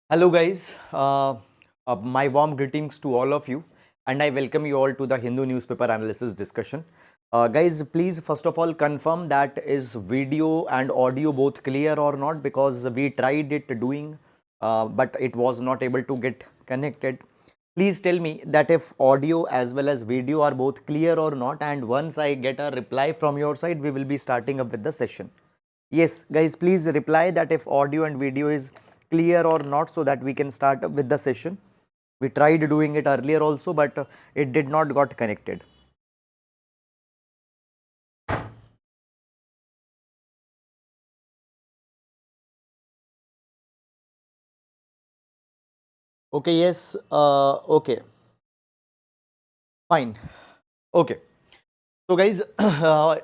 Hello, guys. My warm greetings to all of you, and I welcome you all to the Hindu newspaper analysis discussion. Guys, please first of all confirm that is video and audio both clear or not, because we tried it doing, but it was not able to get connected. Please tell me that if audio as well as video are both clear or not, and once I get a reply from your side, we will be starting up with the session. Yes, guys, please reply that if audio and video is clear or not, so that we can start with the session. We tried doing it earlier also, but it did not got connected. Okay, yes, okay, fine. Okay. So guys,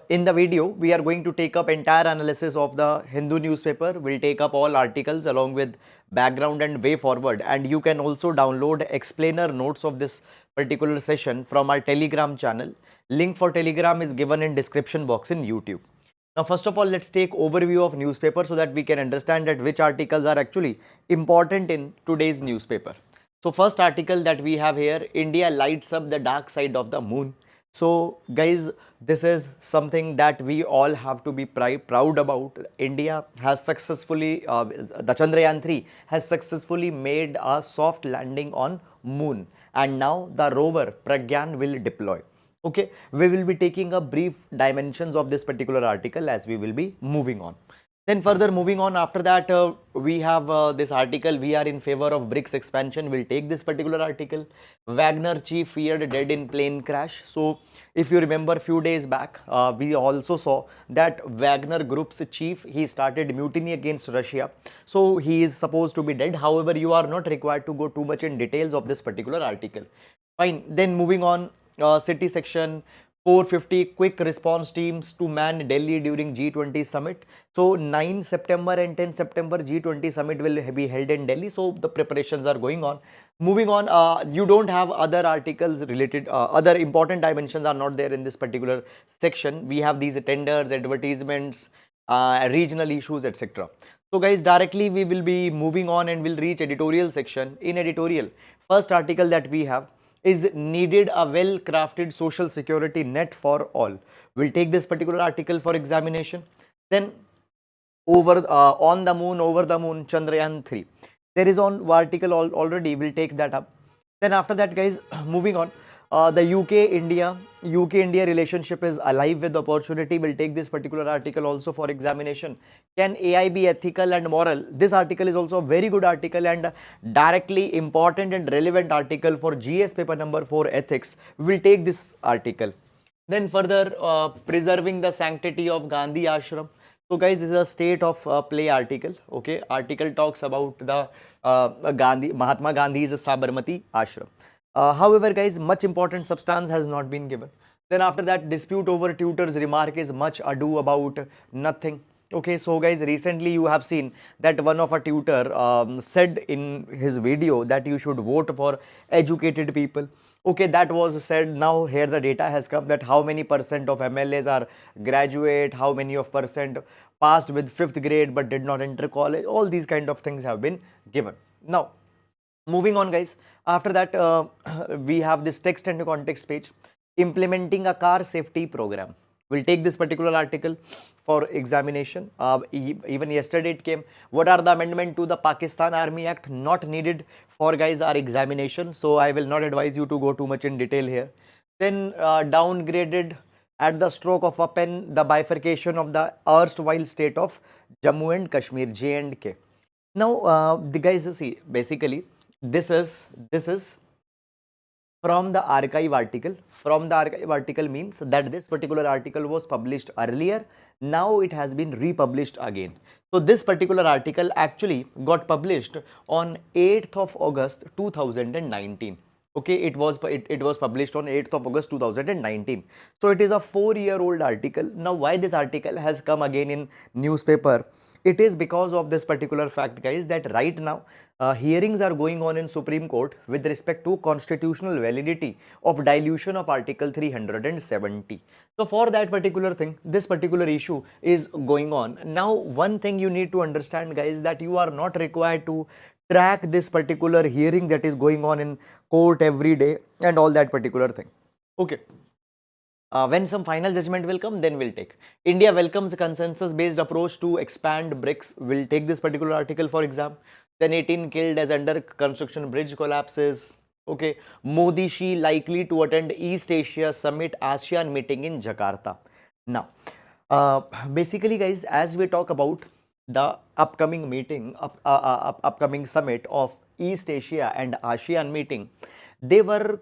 in the video, we are going to take up entire analysis of the Hindu newspaper. We'll take up all articles along with background and way forward. And you can also download explainer notes of this particular session from our Telegram channel. Link for Telegram is given in description box in YouTube. Now, first of all, let's take overview of newspaper so that we can understand that which articles are actually important in today's newspaper. So first article that we have here, India lights up the dark side of the moon. So guys, this is something that we all have to be proud about. India has successfully, the Chandrayaan 3 has successfully made a soft landing on moon, and now the rover Pragyan will deploy. Okay, we will be taking a brief dimensions of this particular article as we will be moving on. Then further moving on, after that we have this article, we are in favor of BRICS expansion. We'll take this particular article. Wagner chief feared dead in plane crash. So if you remember few days back, we also saw that Wagner group's chief, he started mutiny against Russia. So he is supposed to be dead. However, you are not required to go too much in details of this particular article. Fine. Then moving on, city section, 450 quick response teams to man Delhi during G20 summit. So 9 September and 10 September G20 summit will be held in Delhi. So the preparations are going on. Moving on, you don't have other articles related, other important dimensions are not there in this particular section. We have these tenders, advertisements, regional issues, etc. So guys, directly we will be moving on and we'll reach editorial section. In editorial, first article that we have is needed a well-crafted social security net for all. We'll take this particular article for examination. Then on the moon, over the moon, Chandrayaan 3. There is on article already, we'll take that up. Then after that, guys, moving on, the UK-India relationship is alive with opportunity. We'll take this particular article also for examination. Can AI be ethical and moral? This article is also a very good article and directly important and relevant article for GS paper number 4 ethics. We'll take this article. Then further, preserving the sanctity of Gandhi Ashram. So guys, this is a state of play article. Okay, article talks about the Mahatma Gandhi's Sabarmati Ashram. However, guys, much important substance has not been given. Then after that, dispute over tutor's remark is much ado about nothing. Okay, so guys, recently you have seen that one of a tutor said in his video that you should vote for educated people. Okay, that was said. Now here the data has come that how many percent of MLAs are graduate, how many of percent passed with 5th grade but did not enter college. All these kind of things have been given. Now, moving on, guys, after that we have this text and context page, implementing a car safety program. We'll take this particular article for examination. Even yesterday it came. What are the amendment to the Pakistan Army Act? Not needed for, guys, our examination. So I will not advise you to go too much in detail here. Then downgraded at the stroke of a pen, the bifurcation of the erstwhile state of Jammu and Kashmir, J&K. Now, the guys, see, basically this is from the archive article. From the archive article means that this particular article was published earlier. Now it has been republished again. So this particular article actually got published on 8th of August 2019. Okay, it was published on 8th of August 2019. So it is a 4-year-old article. Now, why this article has come again in newspaper? It is because of this particular fact, guys, that right now hearings are going on in Supreme Court with respect to constitutional validity of dilution of Article 370. So for that particular thing, this particular issue is going on. Now, one thing you need to understand, guys, that you are not required to track this particular hearing that is going on in court every day and all that particular thing. Okay. When some final judgment will come, then we'll take. India welcomes a consensus-based approach to expand BRICS. We'll take this particular article for exam. Then 18 killed as under construction bridge collapses. Okay. Modi Shi likely to attend East Asia Summit ASEAN meeting in Jakarta. Now, basically, guys, as we talk about the upcoming meeting, upcoming summit of East Asia and ASEAN meeting, they were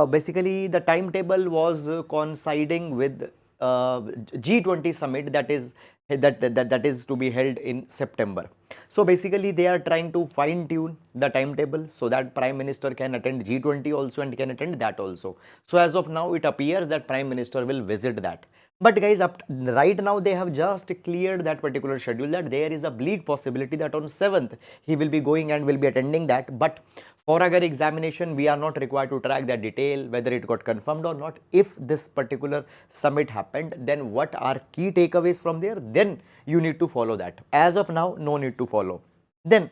basically the timetable was coinciding with G20 summit that is to be held in September. So basically they are trying to fine tune the timetable so that Prime Minister can attend G20 also and can attend that also. So as of now it appears that Prime Minister will visit that. But guys, right now they have just cleared that particular schedule, that there is a bleak possibility that on 7th he will be going and will be attending that. But for our examination, we are not required to track that detail, whether it got confirmed or not. If this particular summit happened, then what are key takeaways from there? Then you need to follow that. As of now, no need to follow. Then,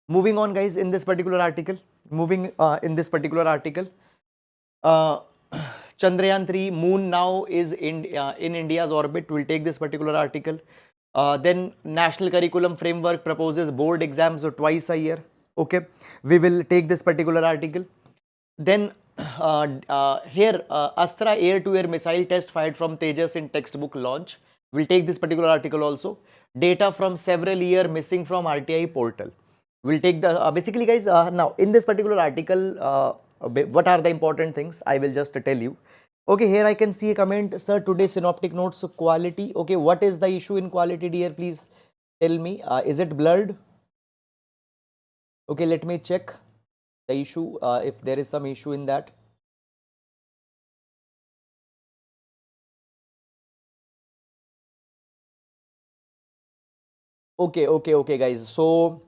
moving on, guys, in this particular article, Chandrayaan 3 moon now is in India's orbit. We'll take this particular article. Then National Curriculum Framework proposes board exams twice a year. Okay, we will take this particular article. Then here Astra air-to-air missile test fired from Tejas in textbook launch. We'll take this particular article also. Data from several year missing from RTI portal. We'll take the basically, guys, now in this particular article, what are the important things? I will just tell you. Okay, here I can see a comment, sir, today's synoptic notes quality. Okay, what is the issue in quality, dear? Please tell me. Is it blurred? Okay, let me check the issue, if there is some issue in that. Okay, guys. So,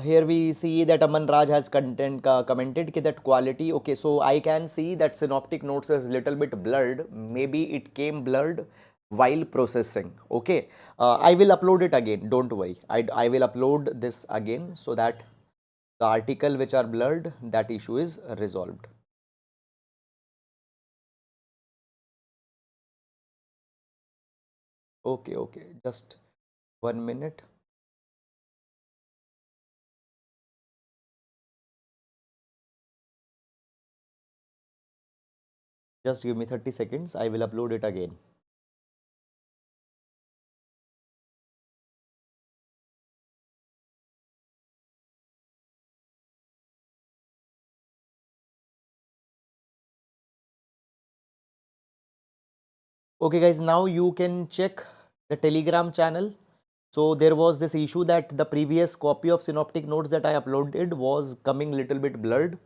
here we see that Aman Raj has commented that quality. Okay, so I can see that synoptic notes is little bit blurred. Maybe it came blurred while processing. Okay, I will upload it again. Don't worry. I will upload this again so that the article which are blurred, that issue is resolved. Okay, just 1 minute. Just give me 30 seconds. I will upload it again. Okay, guys, now you can check the Telegram channel. So there was this issue that the previous copy of synoptic notes that I uploaded was coming little bit blurred.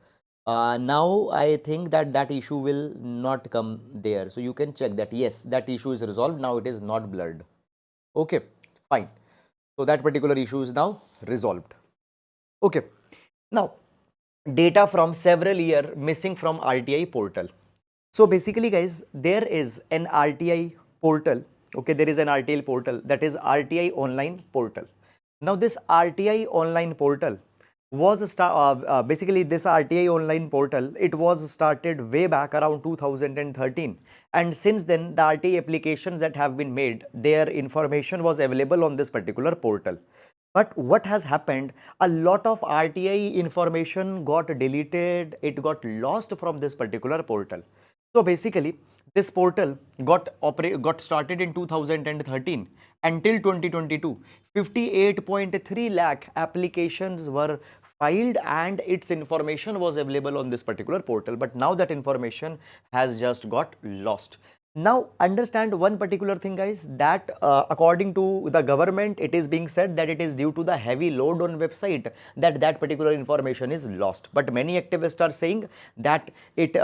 Now I think that issue will not come there. So you can check that, yes, that issue is resolved. Now it is not blurred. Okay, fine. So that particular issue is now resolved. Okay. Now, data from several year missing from RTI portal. So basically, guys, there is an RTI portal. Okay, there is an RTI portal, that is RTI online portal. Now this RTI online portal was basically this RTI online portal, it was started way back around 2013, and since then the RTI applications that have been made, their information was available on this particular portal. But what has happened, a lot of RTI information got deleted, it got lost from this particular portal. So basically, this portal got started in 2013 until 2022. 58.3 lakh applications were filed and its information was available on this particular portal. But now that information has just got lost. Now understand one particular thing, guys, that according to the government, it is being said that it is due to the heavy load on website that particular information is lost. But many activists are saying that it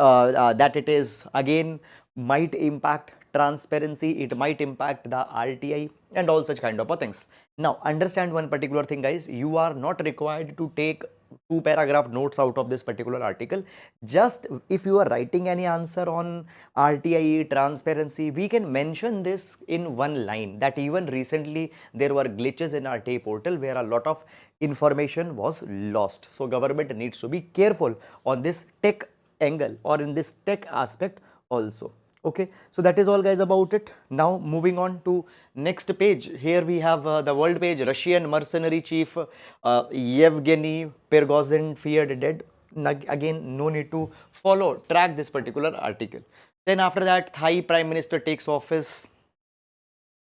is again might impact transparency, it might impact the RTI and all such kind of things. Now understand one particular thing, guys, you are not required to take two paragraph notes out of this particular article. Just if you are writing any answer on RTIE transparency, we can mention this in one line, that even recently there were glitches in RTI portal where a lot of information was lost. So government needs to be careful on this tech angle or in this tech aspect also. Okay, so that is all guys about it. Now moving on to next page. Here we have the world page. Russian mercenary chief Yevgeny Prigozhin feared dead. Again, no need to track this particular article. Then after that, Thai Prime Minister takes office.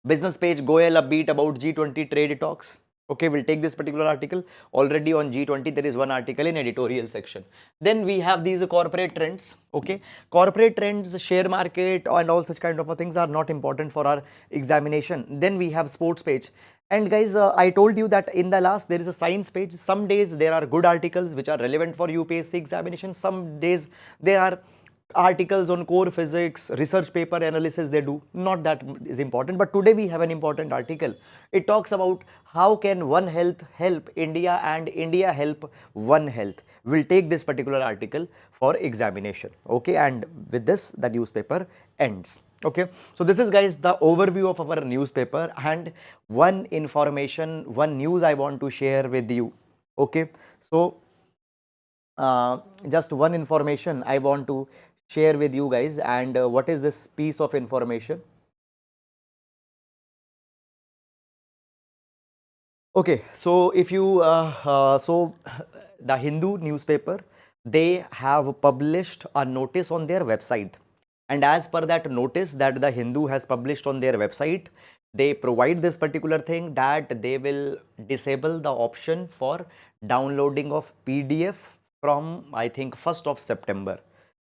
Business page, Goel upbeat about G20 trade talks. Okay, we'll take this particular article. Already on G20, there is one article in editorial section. Then we have these corporate trends. Okay, corporate trends, share market and all such kind of things are not important for our examination. Then we have sports page. And guys, I told you that in the last there is a science page. Some days there are good articles which are relevant for UPSC examination. Some days there are articles on core physics, research paper analysis they do, not that is important. But today we have an important article. It talks about how can One Health help India and India help One Health. We'll take this particular article for examination. Okay, and with this the newspaper ends. Okay, so this is guys the overview of our newspaper, and one information, one news I want to share with you. Okay, so just one information I want to share with you guys. And what is this piece of information? Okay, so if you the Hindu newspaper, they have published a notice on their website, and as per that notice that the Hindu has published on their website, they provide this particular thing that they will disable the option for downloading of PDF from I think 1st of September.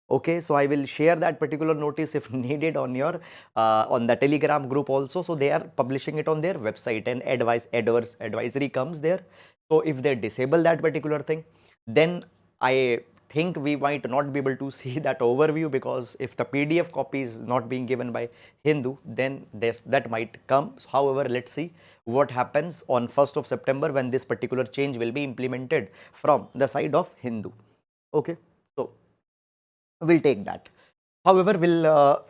Okay, so I will share that particular notice if needed on your on the Telegram group also. So they are publishing it on their website, and advisory comes there. So if they disable that particular thing, then I think we might not be able to see that overview, because if the PDF copy is not being given by Hindu, then that might come. However, let's see what happens on 1st of September when this particular change will be implemented from the side of Hindu. Okay, so we'll take that. However,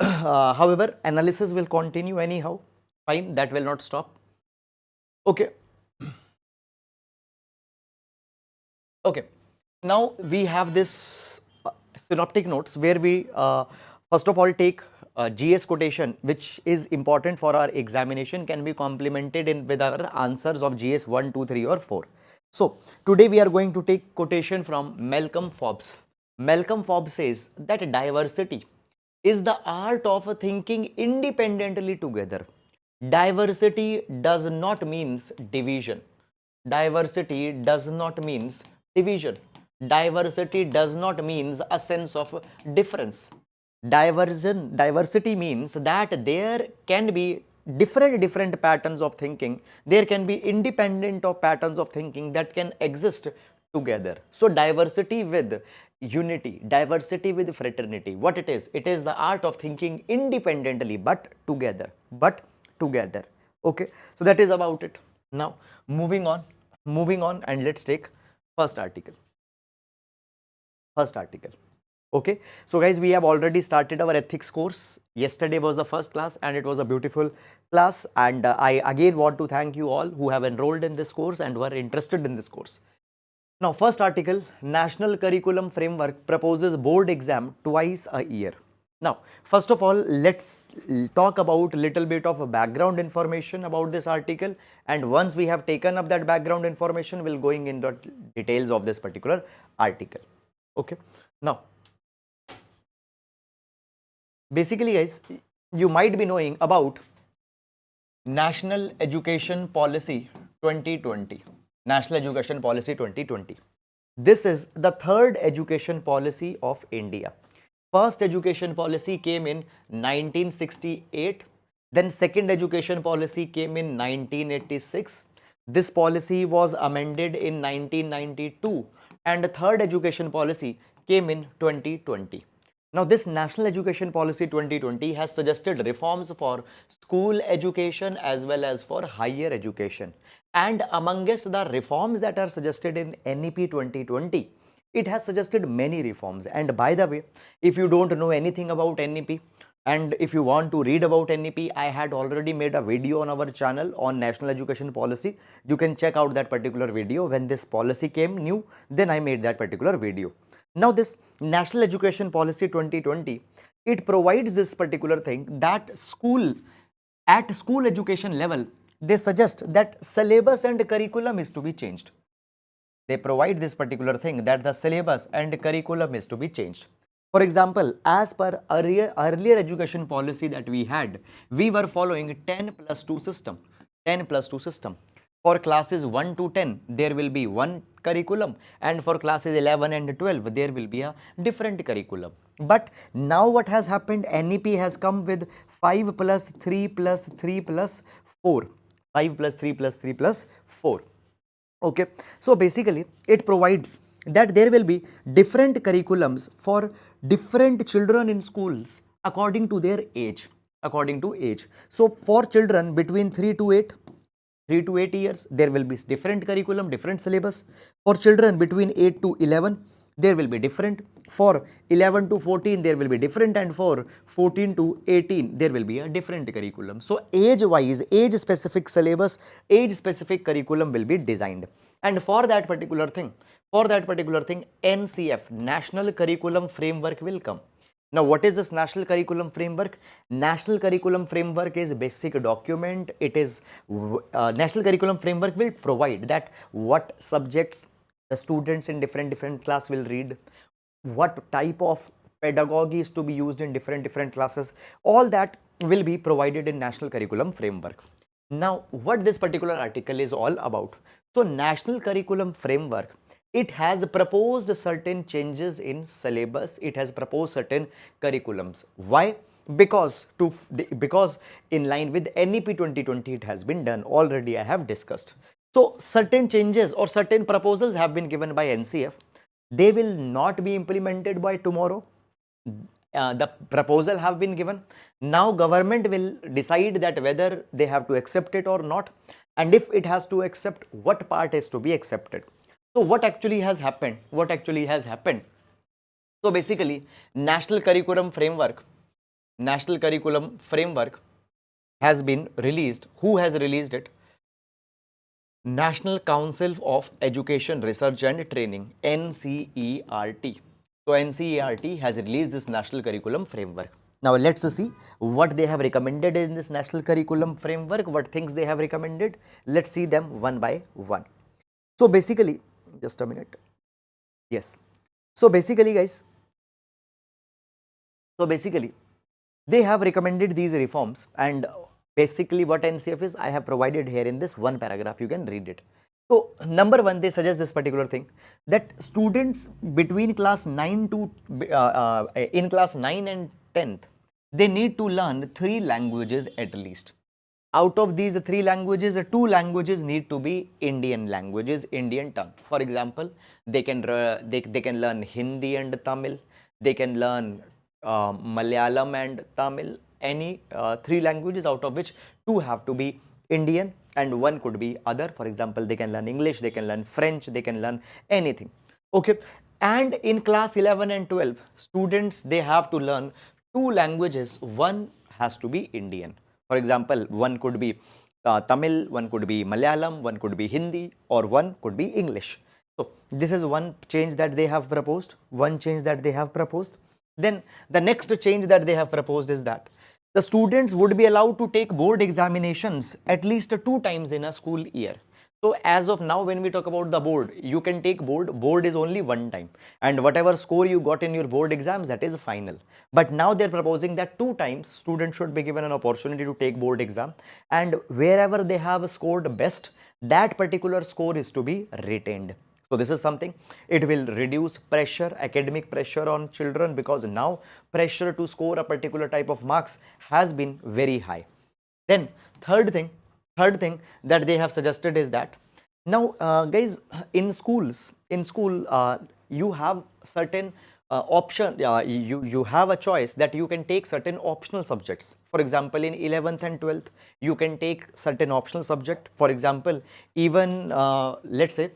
however, analysis will continue anyhow. Fine, that will not stop. Okay. Okay. Now we have this synoptic notes where we first of all take GS quotation, which is important for our examination, can be complemented in with our answers of GS 1, 2, 3 or 4. So today we are going to take quotation from Malcolm Forbes. Malcolm Forbes says that diversity is the art of thinking independently together. Diversity does not means division. Diversity does not means division. Diversity does not means a sense of difference. Diversity means that there can be different patterns of thinking. There can be independent of patterns of thinking that can exist together. So diversity with unity, diversity with fraternity, what it is the art of thinking independently but together, okay. So that is about it. Now moving on, and let's take first article. Okay, so guys, we have already started our ethics course. Yesterday was the first class and it was a beautiful class, and I again want to thank you all who have enrolled in this course and were interested in this course. Now first article, National Curriculum Framework proposes board exam twice a year. Now first of all, let's talk about a little bit of background information about this article, and once we have taken up that background information, we'll going in the details of this particular article. Okay, now basically guys, you might be knowing about National Education Policy 2020. National Education Policy 2020. This is the third education policy of India. First education policy came in 1968. Then second education policy came in 1986. This policy was amended in 1992. And the third education policy came in 2020. Now, this National Education Policy 2020 has suggested reforms for school education as well as for higher education. And amongst the reforms that are suggested in NEP 2020, it has suggested many reforms. And by the way, if you don't know anything about NEP, and if you want to read about NEP, I had already made a video on our channel on National Education Policy. You can check out that particular video. When this policy came new, then I made that particular video. Now, this National Education Policy 2020, it provides this particular thing that at school education level, they suggest that syllabus and curriculum is to be changed. They provide this particular thing that the syllabus and curriculum is to be changed. For example, as per earlier education policy that we had, we were following 10+2 system. 10+2 system. For classes 1 to 10, there will be one curriculum, and for classes 11 and 12, there will be a different curriculum. But now what has happened, NEP has come with 5 plus 3 plus 3 plus 4. 5 plus 3 plus 3 plus 4. Okay, so basically it provides that there will be different curriculums for different children in schools according to their age, So for children between 3 to 8 years, there will be different curriculum, different syllabus. For children between 8 to 11, there will be different. For 11 to 14, there will be different, and for 14 to 18, there will be a different curriculum. So age-wise, age-specific syllabus, age-specific curriculum will be designed. And for that particular thing, NCF, National Curriculum Framework, will come. Now, what is this National Curriculum Framework? National Curriculum Framework is a basic document. It is National Curriculum Framework will provide that what subjects the students in different class will read, what type of pedagogy is to be used in different classes. All that will be provided in National Curriculum Framework. Now, what this particular article is all about? So, National Curriculum Framework, it has proposed certain changes in syllabus. It has proposed certain curriculums. Why? Because in line with NEP 2020, it has been done. Already I have discussed. So certain changes or certain proposals have been given by NCF. They will not be implemented by tomorrow. The proposal have been given. Now government will decide that whether they have to accept it or not, and if it has to accept, what part is to be accepted. So what actually has happened? So basically, National Curriculum Framework has been released. Who has released it? National Council of Education Research and Training, NCERT. So NCERT has released this National Curriculum Framework. Now let's see what they have recommended in this National Curriculum Framework, what things they have recommended. Let's see them one by one. So basically, just a minute. Yes. So basically, guys, they have recommended these reforms, and basically what NCF is, I have provided here in this one paragraph. You can read it. So number one, they suggest this particular thing that students between class 9 to in class 9 and 10th, they need to learn 3 languages at least. Out of these 3 languages, 2 languages need to be Indian languages, Indian tongue. For example, they can learn Hindi and Tamil. They can learn Malayalam and Tamil. Any 3 languages, out of which 2 have to be Indian and 1 could be other. For example, they can learn English, they can learn French, they can learn anything. Okay. And in class 11 and 12, students, they have to learn 2 languages. 1 has to be Indian. For example, 1 could be Tamil, 1 could be Malayalam, 1 could be Hindi, or 1 could be English. So this is one change that they have proposed. Then the next change that they have proposed is that the students would be allowed to take board examinations at least 2 times in a school year. So as of now, when we talk about the board, you can take board is only 1 time, and whatever score you got in your board exams, that is final. But now they're proposing that 2 times students should be given an opportunity to take board exam, and wherever they have scored best, that particular score is to be retained. So this is something, it will reduce pressure, academic pressure on children, because now pressure to score a particular type of marks has been very high. Then third thing that they have suggested is that now guys, in school you have certain option, you have a choice that you can take certain optional subjects. For example, in 11th and 12th, you can take certain optional subject. For example, even let's say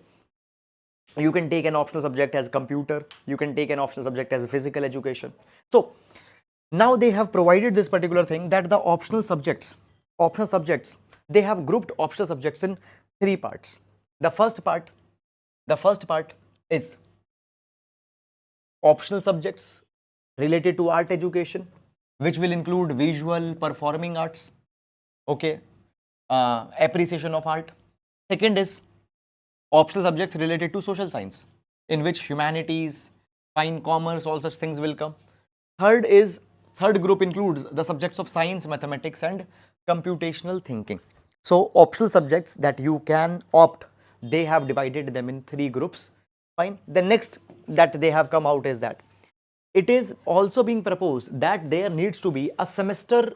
you can take an optional subject as computer, you can take an optional subject as physical education. So now they have provided this particular thing that the optional subjects, they have grouped optional subjects in three parts. The first part, the first part is optional subjects related to art education, which will include visual, performing arts, okay, appreciation of art. Second is optional subjects related to social science, in which humanities, fine commerce, all such things will come. Third is, third group includes the subjects of science, mathematics and computational thinking. So optional subjects that you can opt, they have divided them in three groups. Fine. The next that they have come out is that it is also being proposed that there needs to be a semester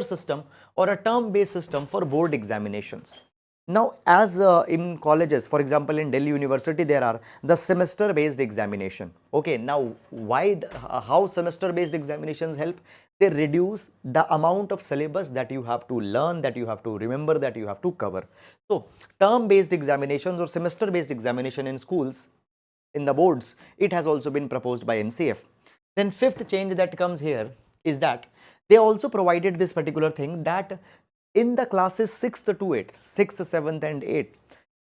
system or a term based system for board examinations. Now, as in colleges, for example, in Delhi University, there are the semester based examination. Okay, now how semester based examinations help? They reduce the amount of syllabus that you have to learn, that you have to remember, that you have to cover. So term based examinations or semester based examination in schools, in the boards, it has also been proposed by NCF. Then fifth change that comes here is that they also provided this particular thing that in the classes 6th to 8th, 6th, 7th and 8th,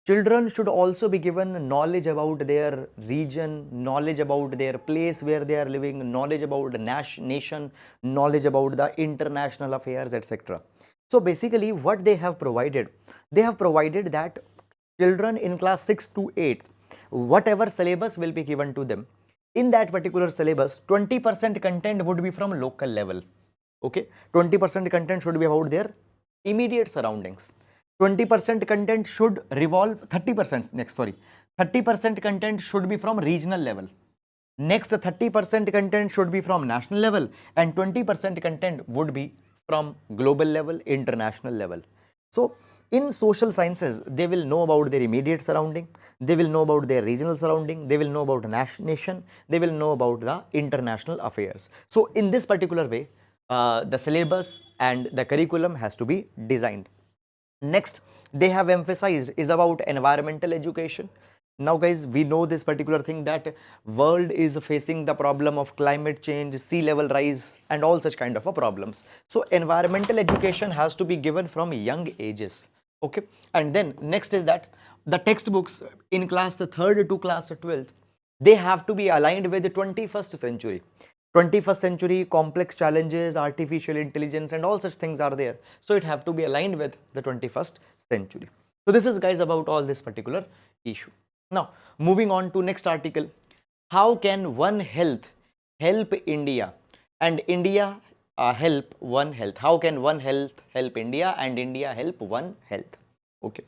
children should also be given knowledge about their region, knowledge about their place where they are living, knowledge about the nation, knowledge about the international affairs, etc. So basically what they have provided that children in class 6 to 8th, whatever syllabus will be given to them, in that particular syllabus 20% content would be from local level. Okay, 20% content should be about their immediate surroundings. 20% content should revolve, 30% next, sorry, 30% content should be from regional level. Next 30% content should be from national level, and 20% content would be from global level, international level. So in social sciences, they will know about their immediate surrounding, they will know about their regional surrounding, they will know about the nation, they will know about the international affairs. So in this particular way, the syllabus and the curriculum has to be designed. Next, they have emphasized is about environmental education. Now guys, we know this particular thing that world is facing the problem of climate change, sea level rise and all such kind of a problems. So environmental education has to be given from young ages. Okay, and then next is that the textbooks in class the 3rd to class 12th, they have to be aligned with the 21st century. 21st century complex challenges, artificial intelligence and all such things are there. So it have to be aligned with the 21st century. So this is guys about all this particular issue. Now moving on to next article. How can One Health help India and India help One Health? How can One Health help India and India help One Health? Okay.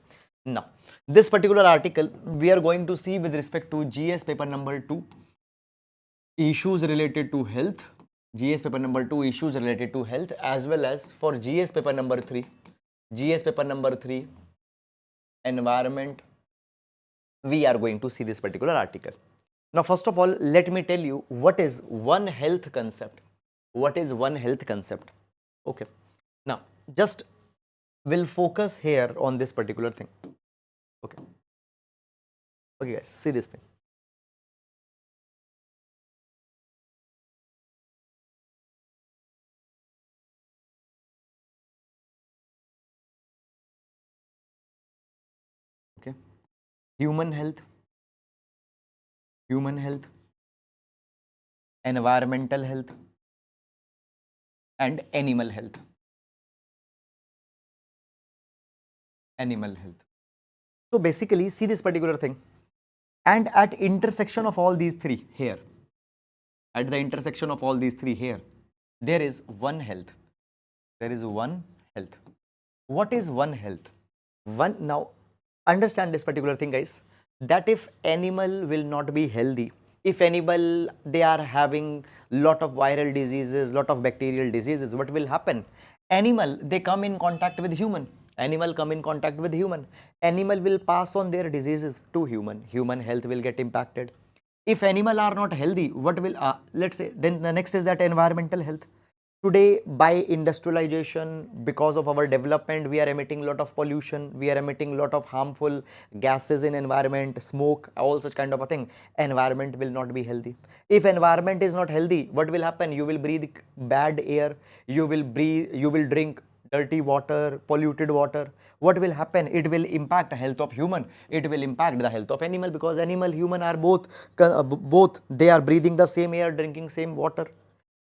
Now this particular article we are going to see with respect to GS paper number 2, issues related to health, GS paper number 2, issues related to health, as well as for GS paper number 3, environment, we are going to see this particular article. Now first of all, let me tell you what is One Health concept. What is One Health concept? Okay, now just we'll focus here on this particular thing. Okay, okay guys, see this thing. Okay, human health, environmental health and animal health. So basically see this particular thing, and at intersection of all these three here, at the intersection of all these three here, there is One Health. There is One Health. What is One Health? One, now understand this particular thing guys, that if animal will not be healthy, if animal they are having lot of viral diseases, lot of bacterial diseases, what will happen? Animal, they come in contact with human, animal will pass on their diseases to human health will get impacted. If animal are not healthy, what will, let's say, then the next is that environmental health. Today, by industrialization, because of our development, we are emitting a lot of pollution, we are emitting a lot of harmful gases in environment, smoke, all such kind of a thing. Environment will not be healthy. If environment is not healthy, what will happen? You will breathe bad air, you will drink dirty water, polluted water. What will happen? It will impact the health of human, it will impact the health of animal, because animal, human are both they are breathing the same air, drinking same water.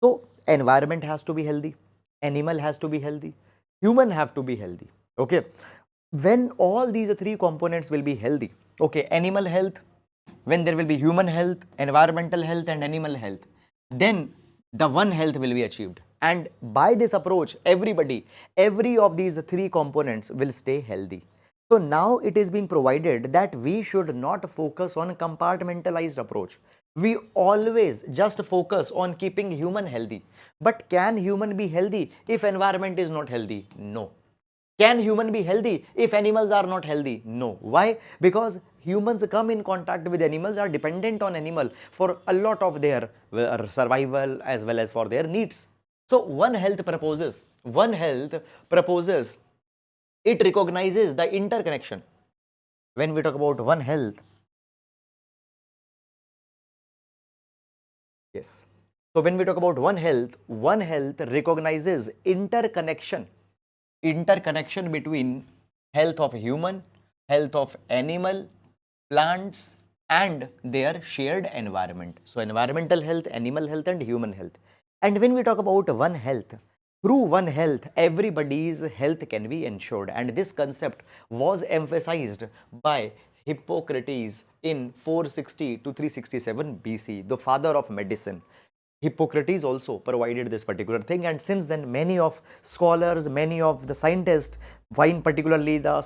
So environment has to be healthy, animal has to be healthy, human have to be healthy. Okay, when all these three components will be healthy, okay, animal health, when there will be human health, environmental health and animal health, then the one health will be achieved. And by this approach, every of these three components will stay healthy. So now it is being provided that we should not focus on compartmentalized approach. We always just focus on keeping human healthy. But can human be healthy if environment is not healthy? No. Can human be healthy if animals are not healthy? No. Why? Because humans come in contact with animals, are dependent on animal for a lot of their survival as well as for their needs. So one health proposes, it recognizes the interconnection. When we talk about one health, yes. So when we talk about one health recognizes interconnection between health of human, health of animal, plants and their shared environment. So environmental health, animal health and human health. And when we talk about one health, through one health, everybody's health can be ensured. And this concept was emphasized by Hippocrates in 460 to 367 BC, the father of medicine. Hippocrates also provided this particular thing, and since then many of scholars, many of the scientists, find particularly the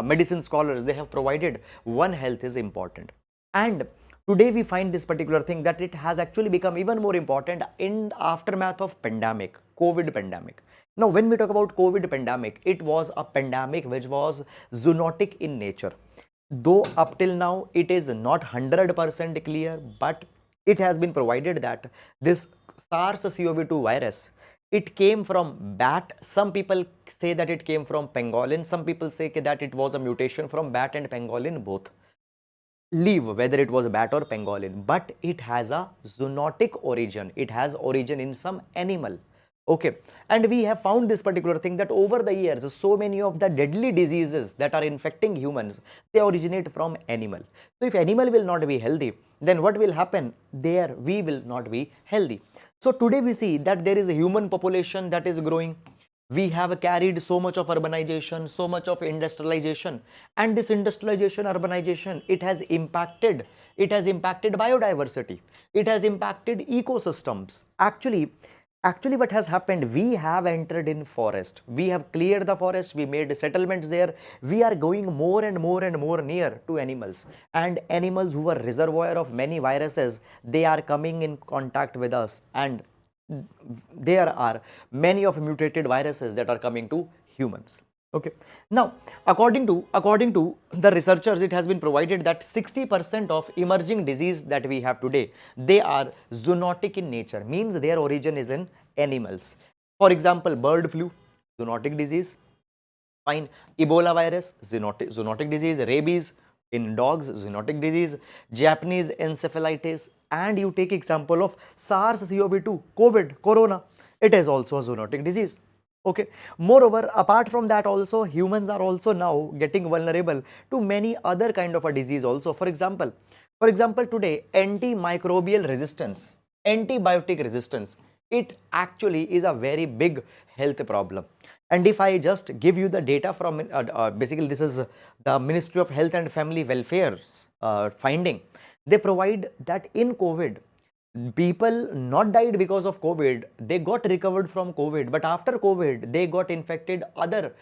medicine scholars, they have provided one health is important. And today we find this particular thing that it has actually become even more important in the aftermath of pandemic, COVID pandemic. Now when we talk about COVID pandemic, it was a pandemic which was zoonotic in nature. Though up till now it is not 100% clear, but it has been provided that this SARS-CoV-2 virus, it came from bat. Some people say that it came from pangolin. Some people say that it was a mutation from bat and pangolin both. Leave whether it was bat or pangolin, but it has a zoonotic origin. It has origin in some animal. Okay, and we have found this particular thing that over the years, so many of the deadly diseases that are infecting humans, they originate from animal. So if animal will not be healthy, then what will happen? There we will not be healthy. So today we see that there is a human population that is growing. We have carried so much of urbanization, so much of industrialization, and this industrialization, urbanization, it has impacted biodiversity, it has impacted ecosystems. Actually what has happened, we have entered in forest, we have cleared the forest, we made settlements there, we are going more and more and more near to animals, and animals who are reservoir of many viruses, they are coming in contact with us, and there are many of mutated viruses that are coming to humans. Okay, now according to the researchers, it has been provided that 60% of emerging disease that we have today, they are zoonotic in nature, means their origin is in animals. For example, bird flu, zoonotic disease. Fine. Ebola virus, zoonotic disease. Rabies in dogs, zoonotic disease. Japanese encephalitis, and you take example of SARS-CoV-2, COVID, corona, it is also a zoonotic disease. Okay. Moreover, apart from that also, humans are also now getting vulnerable to many other kind of a disease also. For example, today, antimicrobial resistance, antibiotic resistance, it actually is a very big health problem. And if I just give you the data from, basically this is the Ministry of Health and Family Welfare's finding, they provide that in COVID, people not died because of COVID, they got recovered from COVID, but after COVID, they got infected other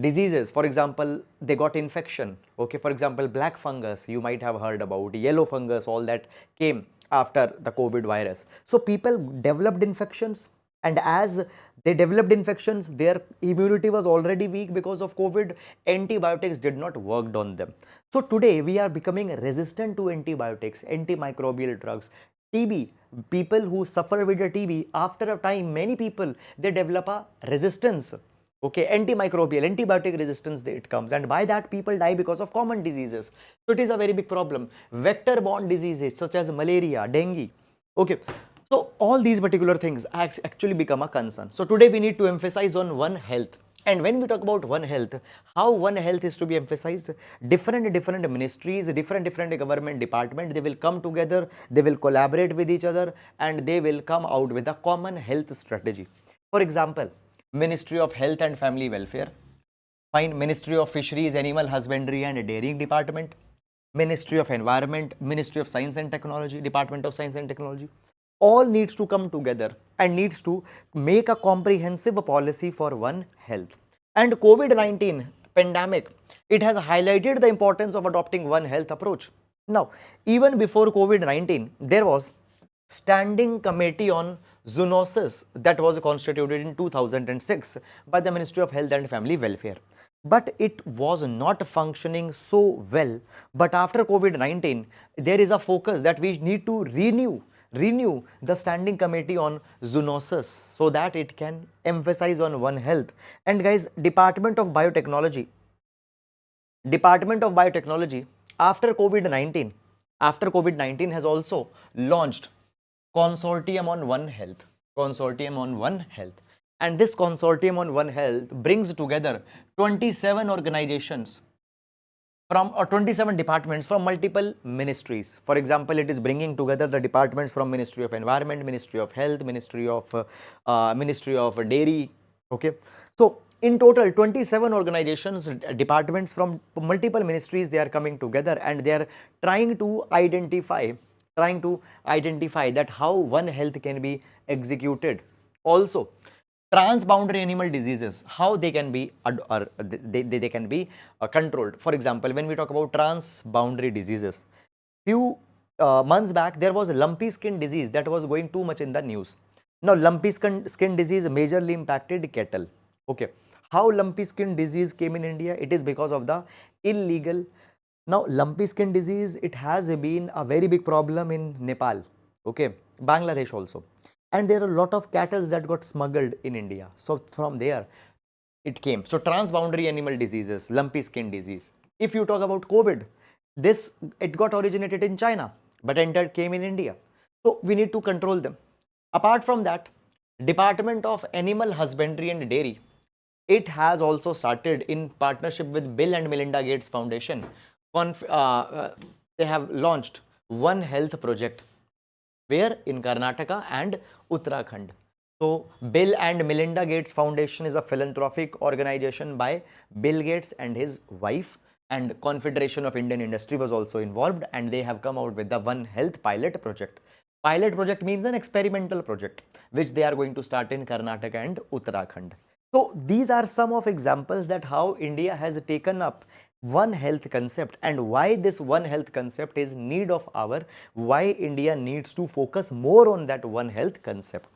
diseases. For example, they got infection. Okay, for example, black fungus, you might have heard about, yellow fungus, all that came after the COVID virus. So people developed infections, and as They developed infections, their immunity was already weak because of COVID, antibiotics did not work on them. So today we are becoming resistant to antibiotics, antimicrobial drugs. TB, people who suffer with the TB, after a time, many people, they develop a resistance. Okay, antimicrobial, antibiotic resistance, it comes, and by that people die because of common diseases. So it is a very big problem. Vector-borne diseases such as malaria, dengue. Okay, so all these particular things actually become a concern. So today we need to emphasize on One Health. And when we talk about One Health, how One Health is to be emphasized? Different ministries, different government department, they will come together, they will collaborate with each other, and they will come out with a common health strategy. For example, Ministry of Health and Family Welfare, fine, Ministry of Fisheries, Animal Husbandry and Dairying Department, Ministry of Environment, Ministry of Science and Technology, Department of Science and Technology, all needs to come together and needs to make a comprehensive policy for One Health. And COVID-19 pandemic, it has highlighted the importance of adopting One Health approach. Now, even before COVID-19, there was Standing Committee on Zoonosis that was constituted in 2006 by the Ministry of Health and Family Welfare. But it was not functioning so well. But after COVID-19, there is a focus that we need to renew the Standing Committee on Zoonosis so that it can emphasize on One Health. And guys, Department of Biotechnology after COVID-19 has also launched consortium on One Health, and this consortium on One Health brings together 27 organizations from 27 departments from multiple ministries. For example, it is bringing together the departments from Ministry of Environment, Ministry of Health, Ministry of Dairy. Okay, so in total 27 organizations, departments from multiple ministries, they are coming together and they are trying to identify that how One Health can be executed. Also, transboundary animal diseases, how they can be controlled. For example, when we talk about transboundary diseases, few months back there was a lumpy skin disease that was going too much in the news. Now lumpy skin disease majorly impacted cattle. Okay, how lumpy skin disease came in India? It is because of the illegal. Now lumpy skin disease, it has been a very big problem in Nepal, okay, Bangladesh also, and there are a lot of cattle that got smuggled in India. So from there it came. So transboundary animal diseases, lumpy skin disease. If you talk about COVID, it got originated in China but came in India. So we need to control them. Apart from that, Department of Animal Husbandry and Dairy, it has also started in partnership with Bill and Melinda Gates Foundation. They have launched One Health project, where in Karnataka and Uttarakhand. So Bill and Melinda Gates Foundation is a philanthropic organization by Bill Gates and his wife, and Confederation of Indian Industry was also involved, and they have come out with the One Health pilot project. Pilot project means an experimental project which they are going to start in Karnataka and Uttarakhand. So these are some of examples that how India has taken up One Health concept and why this One Health concept is need of our, why India needs to focus more on that One Health concept.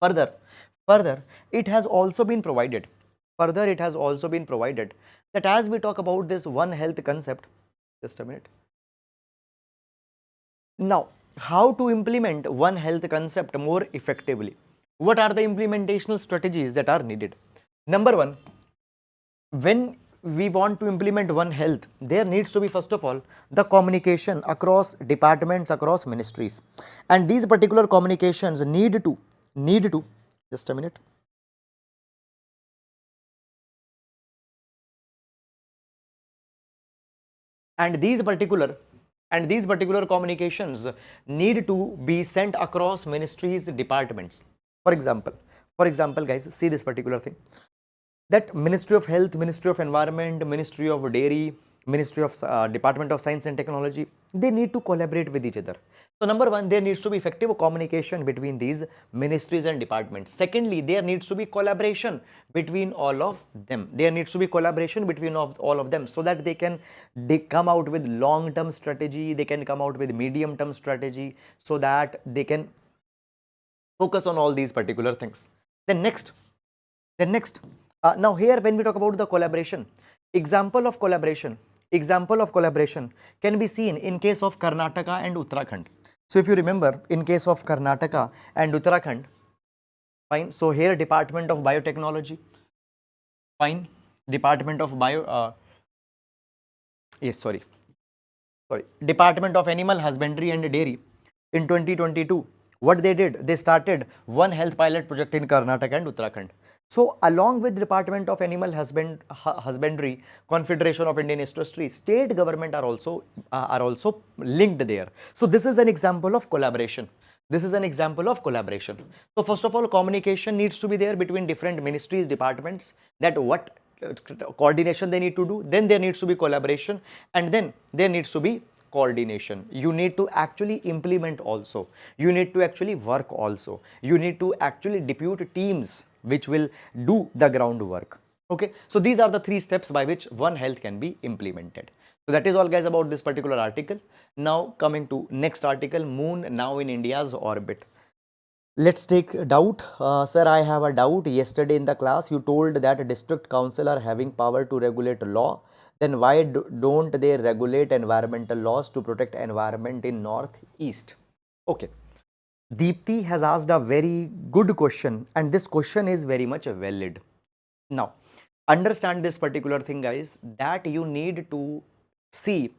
Further, it has also been provided, that as we talk about this One Health concept, just a minute. Now, how to implement One Health concept more effectively? What are the implementational strategies that are needed? Number one, when we want to implement One Health, there needs to be first of all the communication across departments, across ministries, and these particular communications need to just a minute. And these particular communications need to be sent across ministries, departments. For example, guys, see this particular thing, that Ministry of Health, Ministry of Environment, Ministry of Dairy, Ministry of Department of Science and Technology, they need to collaborate with each other. So number one, there needs to be effective communication between these ministries and departments. Secondly, there needs to be collaboration between all of them. So that they come out with long-term strategy, they can come out with medium-term strategy, so that they can focus on all these particular things. Then next, now here when we talk about the collaboration, example of collaboration can be seen in case of Karnataka and Uttarakhand. So if you remember, in case of Karnataka and Uttarakhand, fine. So here Department of Biotechnology, fine. Department of Department of Animal Husbandry and Dairy in 2022. What they did, they started one health pilot project in Karnataka and Uttarakhand. So along with Department of Animal Husbandry, Confederation of Indian Industry, state government are also linked there. So this is an example of collaboration. So first of all, communication needs to be there between different ministries, departments, that what coordination they need to do. Then there needs to be collaboration, and then there needs to be coordination. You need to actually implement also. You need to actually work also. You need to actually depute teams which will do the groundwork. Okay, so these are the 3 steps by which One Health can be implemented. So that is all, guys, about this particular article. Now coming to next article, Moon now in India's orbit. Let's take a doubt. Sir, I have a doubt. Yesterday in the class, you told that district council are having power to regulate law. Then why don't they regulate environmental laws to protect environment in Northeast? Okay. Deepthi has asked a very good question, and this question is very much valid. Now, understand this particular thing, guys, that you need to see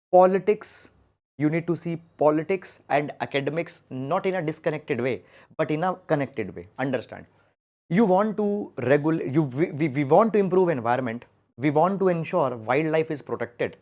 politics. You need to see politics and academics not in a disconnected way, but in a connected way. Understand? You want to regulate, we want to improve environment. We want to ensure wildlife is protected.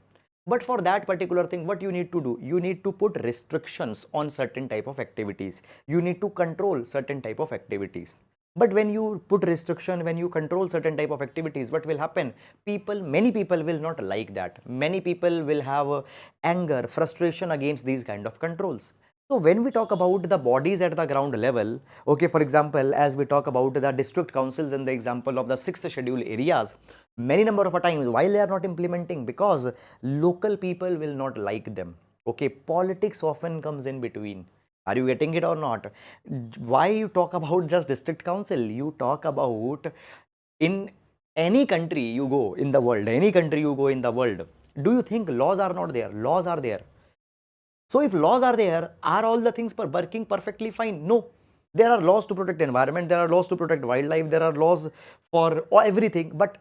But for that particular thing, what you need to do? You need to put restrictions on certain type of activities. You need to control certain type of activities. But when you put restriction, when you control certain type of activities, what will happen? Many people will not like that. Many people will have anger, frustration against these kind of controls. So when we talk about the bodies at the ground level, okay, for example, as we talk about the district councils and the example of the 6th schedule areas, many number of times why they are not implementing, because local people will not like them. Okay, politics often comes in between. Are you getting it or not? Why you talk about just district council? You talk about in any country you go in the world, do you think laws are not there? Laws are there. So if laws are there, are all the things working perfectly fine? No. There are laws to protect environment, there are laws to protect wildlife, there are laws for everything, but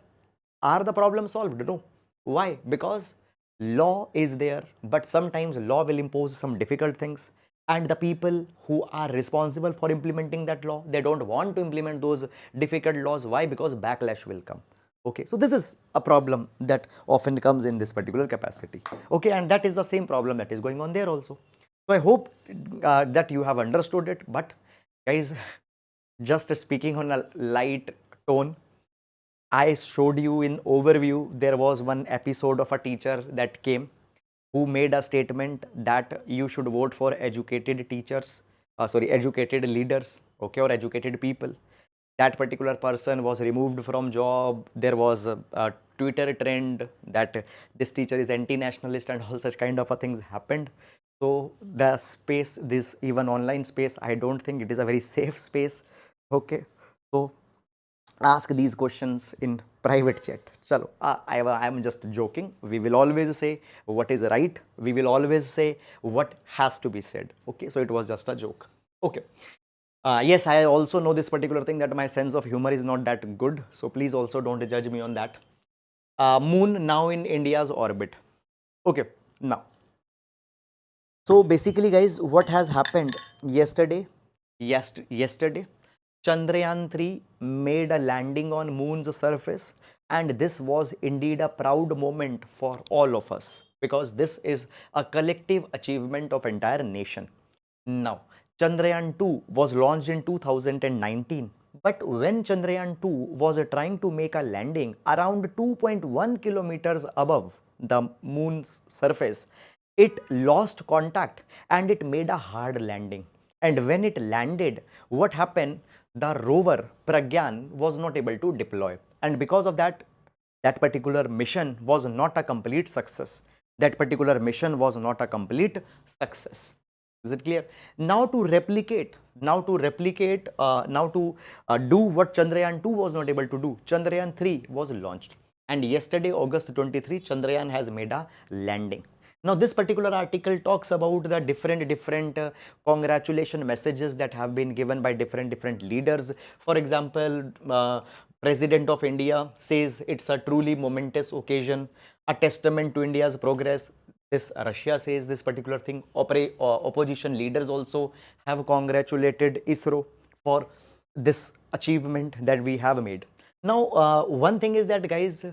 are the problems solved? No. Why? Because law is there, but sometimes law will impose some difficult things, and the people who are responsible for implementing that law, they don't want to implement those difficult laws. Why? Because backlash will come. Okay, so this is a problem that often comes in this particular capacity. Okay, and that is the same problem that is going on there also. So I hope that you have understood it. But guys, just speaking on a light tone, I showed you in overview, there was one episode of a teacher that came who made a statement that you should vote for educated teachers, educated leaders, okay, or educated people. That particular person was removed from job. There was a Twitter trend that this teacher is anti-nationalist and all such kind of things happened. So the space, this even online space, I don't think it is a very safe space. Okay, so ask these questions in private chat. Chalo, I am just joking. We will always say what is right. We will always say what has to be said. Okay, so it was just a joke. Okay. Yes, I also know this particular thing, that my sense of humor is not that good. So please also don't judge me on that. Moon now in India's orbit. Okay, now. So basically, guys, what has happened yesterday? Yesterday, Chandrayaan 3 made a landing on Moon's surface, and this was indeed a proud moment for all of us, because this is a collective achievement of entire nation. Now, Chandrayaan 2 was launched in 2019, but when Chandrayaan 2 was trying to make a landing around 2.1 kilometers above the Moon's surface, it lost contact and it made a hard landing. And when it landed, what happened? The rover Pragyan was not able to deploy, and because of that, that particular mission was not a complete success. Is it clear? Now to replicate, now to do what Chandrayaan 2 was not able to do, Chandrayaan 3 was launched. And yesterday, August 23, Chandrayaan has made a landing. Now, this particular article talks about the different congratulation messages that have been given by different leaders. For example, President of India says it's a truly momentous occasion, a testament to India's progress. This Russia says this particular thing. Opposition leaders also have congratulated ISRO for this achievement that we have made. Now, one thing is that, guys,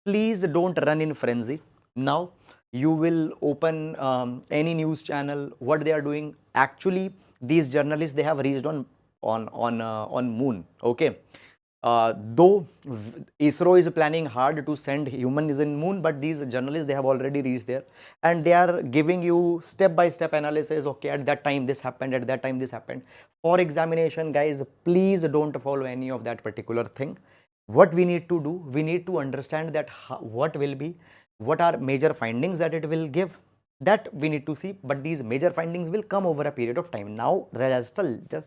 please don't run in frenzy. Now, you will open any news channel. What they are doing? Actually, these journalists, they have reached on moon. Okay. Though ISRO is planning hard to send humans in moon, but these journalists, they have already reached there, and they are giving you step-by-step analysis. Okay, at that time this happened, at that time this happened. For examination, guys, please don't follow any of that particular thing. What we need to do, we need to understand that what are major findings that it will give, that we need to see. But these major findings will come over a period of time. Now the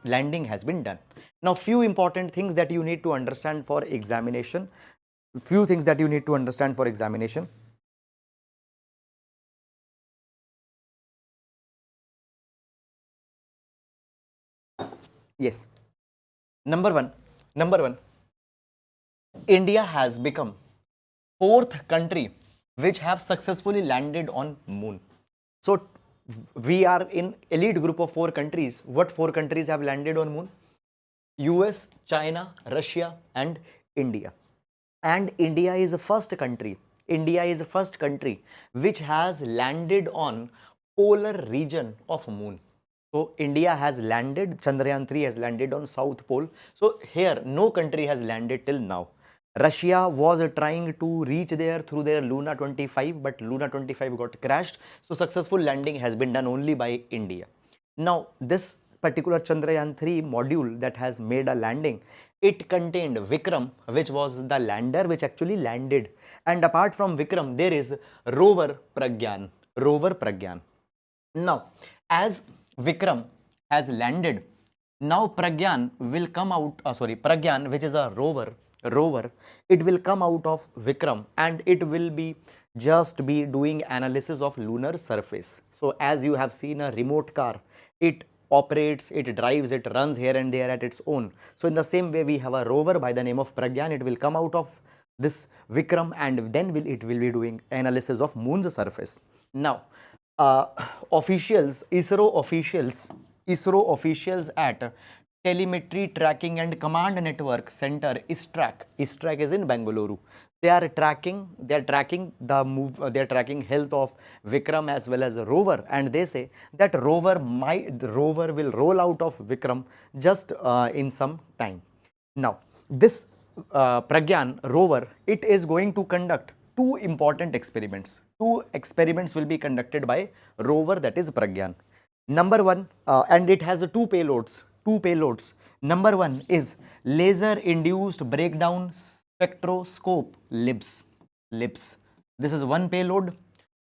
landing has been done. Now, few important things that you need to understand for examination. Yes. Number one, India has become fourth country which have successfully landed on moon. So we are in elite group of 4 countries. What 4 countries have landed on moon? US, China, Russia and India. And India is the first country. India is the first country which has landed on polar region of moon. So India has landed, Chandrayaan 3 has landed on South Pole. So here no country has landed till now. Russia was trying to reach there through their Luna 25, but Luna 25 got crashed. So successful landing has been done only by India. Now, this particular Chandrayaan 3 module that has made a landing, it contained Vikram, which was the lander which actually landed. And apart from Vikram, there is rover Pragyan. Now, as Vikram has landed, now Pragyan will come out, Pragyan, which is a rover, it will come out of Vikram and it will be doing analysis of lunar surface. So as you have seen a remote car, it operates, it drives, it runs here and there at its own. So in the same way, we have a rover by the name of Pragyan. It will come out of this Vikram and then it will be doing analysis of moon's surface. Now, ISRO officials at Telemetry Tracking and Command Network Center, ISTRAC is in Bengaluru. They are tracking the tracking health of Vikram as well as rover, and they say that the rover will roll out of Vikram just in some time. Now, this Pragyan rover, it is going to conduct 2 important experiments. 2 experiments will be conducted by rover, that is Pragyan. Number 1, and it has 2 payloads. Number 1 is laser induced breakdown spectroscope, LIBS. This is one payload,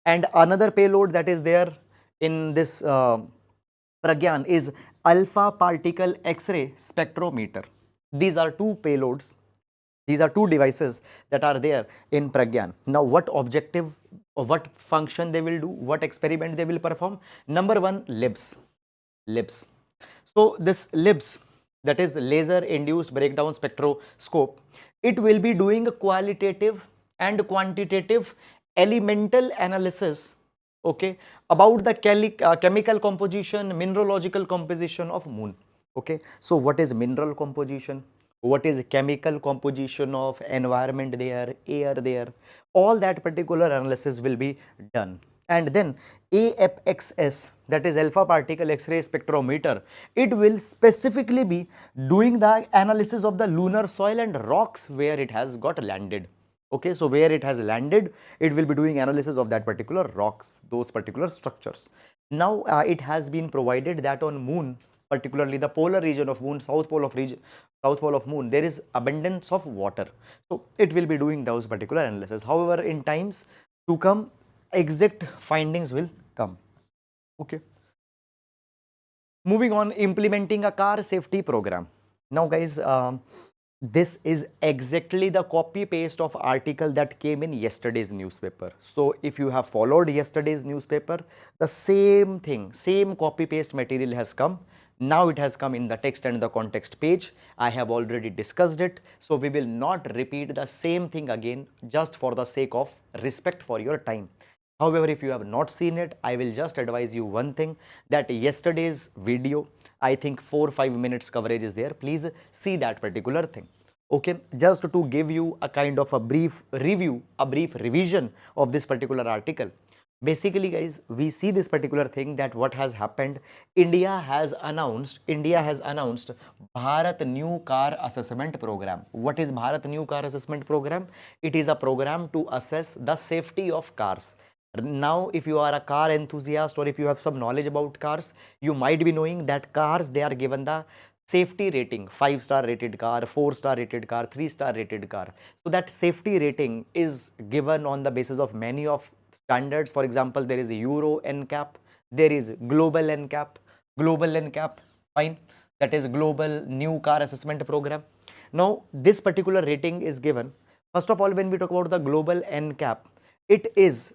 and another payload that is there in this Pragyan is alpha particle X-ray spectrometer. These are 2 payloads. These are 2 devices that are there in Pragyan. Now, what objective or what function they will do, what experiment they will perform? Number 1, LIBS. So this LIBS, that is laser induced breakdown spectroscope, it will be doing a qualitative and quantitative elemental analysis, okay, about the chemical composition, mineralogical composition of moon. Okay, so what is mineral composition, what is chemical composition of environment there, air there, all that particular analysis will be done. And then AFXS, that is alpha particle X-ray spectrometer, it will specifically be doing the analysis of the lunar soil and rocks where it has got landed. Okay, so where it has landed, it will be doing analysis of that particular rocks, those particular structures. Now, it has been provided that on moon, particularly the polar region of moon, south pole of moon, there is abundance of water. So it will be doing those particular analysis. However, in times to come, exact findings will come. Okay. Moving on, implementing a car safety program. Now guys, this is exactly the copy paste of article that came in yesterday's newspaper. So if you have followed yesterday's newspaper, the same thing, same copy paste material has come. Now it has come in the text and the context page. I have already discussed it. So we will not repeat the same thing again, just for the sake of respect for your time. However, if you have not seen it, I will just advise you one thing, that yesterday's video, I think 4-5 minutes coverage is there. Please see that particular thing. Okay, just to give you a kind of a brief review, a brief revision of this particular article. Basically guys, we see this particular thing, that what has happened, India has announced Bharat New Car Assessment Program. What is Bharat New Car Assessment Program? It is a program to assess the safety of cars. Now if you are a car enthusiast, or if you have some knowledge about cars, you might be knowing that cars, they are given the safety rating, 5-star rated car, 4-star rated car, 3-star rated car. So that safety rating is given on the basis of many of standards. For example, there is a Euro NCAP, there is global NCAP, fine, that is global new car assessment program. Now this particular rating is given, first of all, when we talk about the global NCAP, it is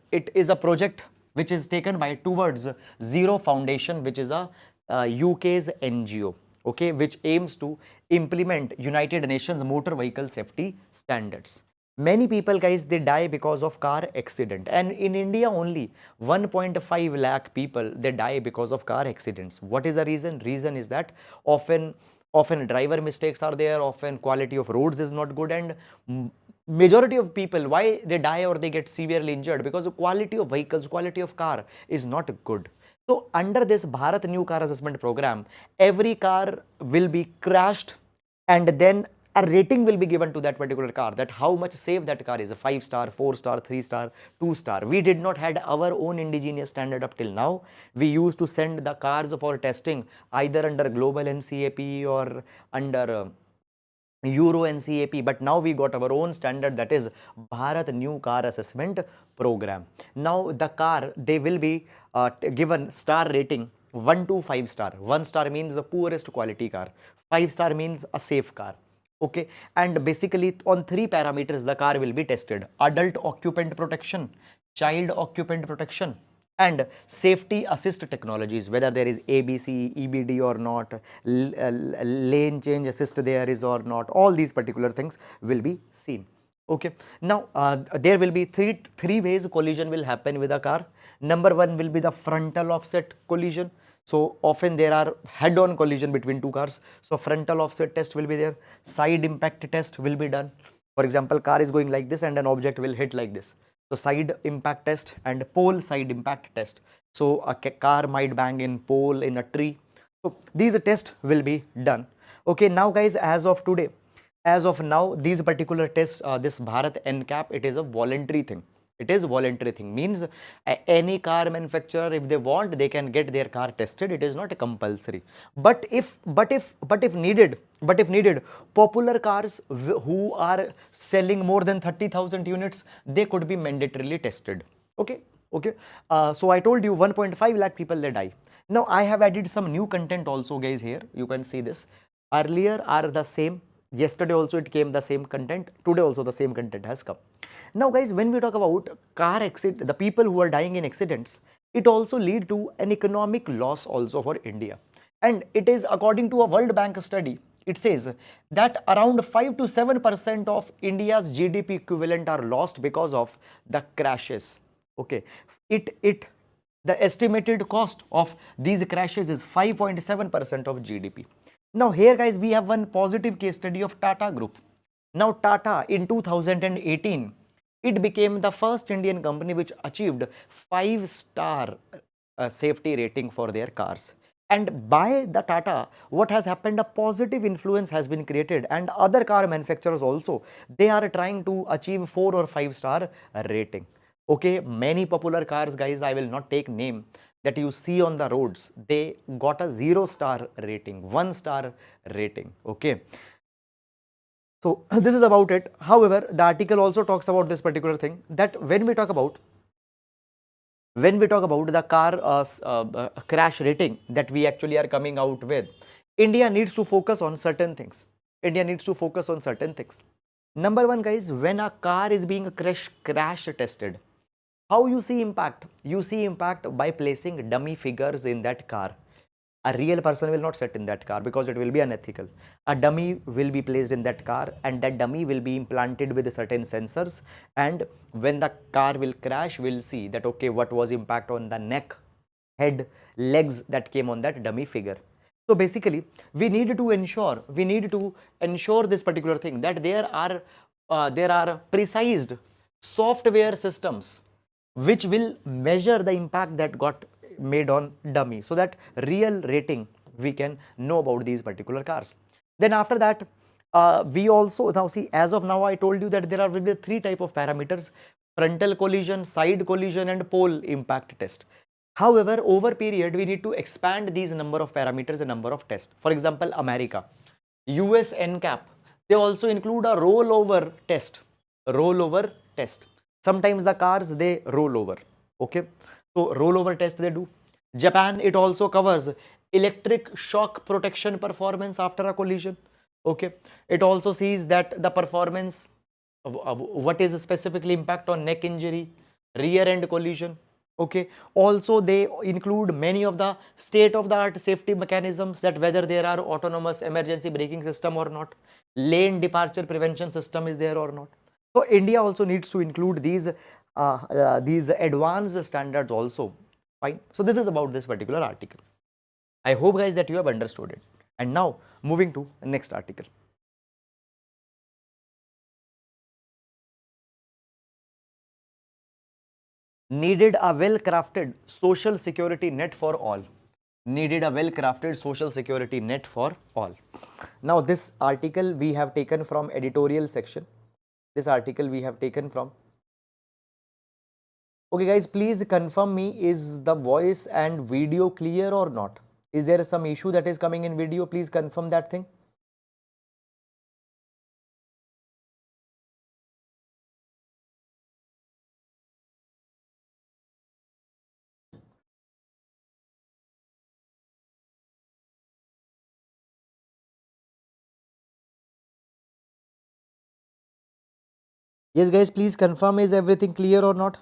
a project which is taken by towards Zero Foundation, which is a UK's NGO, okay, which aims to implement United Nations motor vehicle safety standards. Many people guys, they die because of car accident, and in India only 1.5 lakh people, they die because of car accidents. What is the reason? Reason is that often driver mistakes are there, often quality of roads is not good, and majority of people, why they die or they get severely injured, because the quality of vehicles, quality of car is not good. So under this Bharat New Car Assessment Program, every car will be crashed, and then a rating will be given to that particular car, that how much safe that car is, a 5-star, 4-star, 3-star, 2-star. We did not had our own indigenous standard up till now. We used to send the cars for testing either under global NCAP or under Euro NCAP, but now we got our own standard, that is Bharat New Car Assessment Program. Now the car, they will be given star rating 1 to 5-star. 1-star means the poorest quality car, 5-star means a safe car. Okay, and basically on 3 parameters the car will be tested: adult occupant protection, child occupant protection, and safety assist technologies, whether there is ABC, EBD or not, lane change assist there is or not, all these particular things will be seen. Okay, now there will be three ways collision will happen with a car. Number one will be the frontal offset collision. So often there are head-on collision between two cars. So frontal offset test will be there. Side impact test will be done. For example, car is going like this and an object will hit like this. So side impact test and pole side impact test. So a car might bang in pole, in a tree. So these tests will be done. Okay, now guys, as of today, as of now, these particular tests, this Bharat NCAP, it is a voluntary thing. It is voluntary thing, means any car manufacturer, if they want, they can get their car tested. It is not a compulsory. But if needed, popular cars who are selling more than 30,000 units, they could be mandatorily tested. Okay, okay. So I told you 1.5 lakh people, they die. Now I have added some new content also, guys. Here you can see this. Earlier are the same. Yesterday also it came the same content. Today also the same content has come. Now guys, when we talk about car accident, the people who are dying in accidents, it also lead to an economic loss also for India. And it is according to a World Bank study, it says that around 5 to 7% of India's GDP equivalent are lost because of the crashes. Okay, the estimated cost of these crashes is 5.7% of GDP. Now here guys, we have one positive case study of Tata Group. Now Tata in 2018, it became the first Indian company which achieved 5-star safety rating for their cars. And by the Tata, what has happened, a positive influence has been created, and other car manufacturers also, they are trying to achieve 4 or 5-star rating. Okay, many popular cars, guys, I will not take name, that you see on the roads, they got a 0-star rating, 1-star rating. Okay. So this is about it. However, the article also talks about this particular thing, that when we talk about when we talk about the car crash rating that we actually are coming out with, India needs to focus on certain things. India needs to focus on certain things. Number one, guys, when a car is being crash tested, how you see impact? You see impact by placing dummy figures in that car. A real person will not sit in that car because it will be unethical. A dummy will be placed in that car, and that dummy will be implanted with certain sensors, and when the car will crash, we'll see that okay, what was impact on the neck, head, legs that came on that dummy figure. So basically we need to ensure this particular thing, that there are precise software systems which will measure the impact that got made on dummy, so that real rating we can know about these particular cars. Then after that, we also now see, as of now I told you that there will be three type of parameters: frontal collision, side collision, and pole impact test. However, over period we need to expand these number of parameters and number of tests. For example, America, US NCAP, they also include a rollover test. Rollover test. Sometimes the cars they roll over. Okay, so rollover test they do. Japan, it also covers electric shock protection performance after a collision. Okay, it also sees that the performance what is specifically impact on neck injury, rear end collision. Okay, also they include many of the state of the art safety mechanisms, that whether there are autonomous emergency braking system or not, lane departure prevention system is there or not. So India also needs to include these advanced standards also. Fine. So this is about this particular article. I hope guys that you have understood it. And now moving to the next article. Needed a well-crafted social security net for all. Needed a well-crafted social security net for all. Now this article we have taken from editorial section. This article we have taken from. Okay guys, please confirm me, is the voice and video clear or not? Is there some issue that is coming in video? Please confirm that thing. Yes guys, please confirm, is everything clear or not?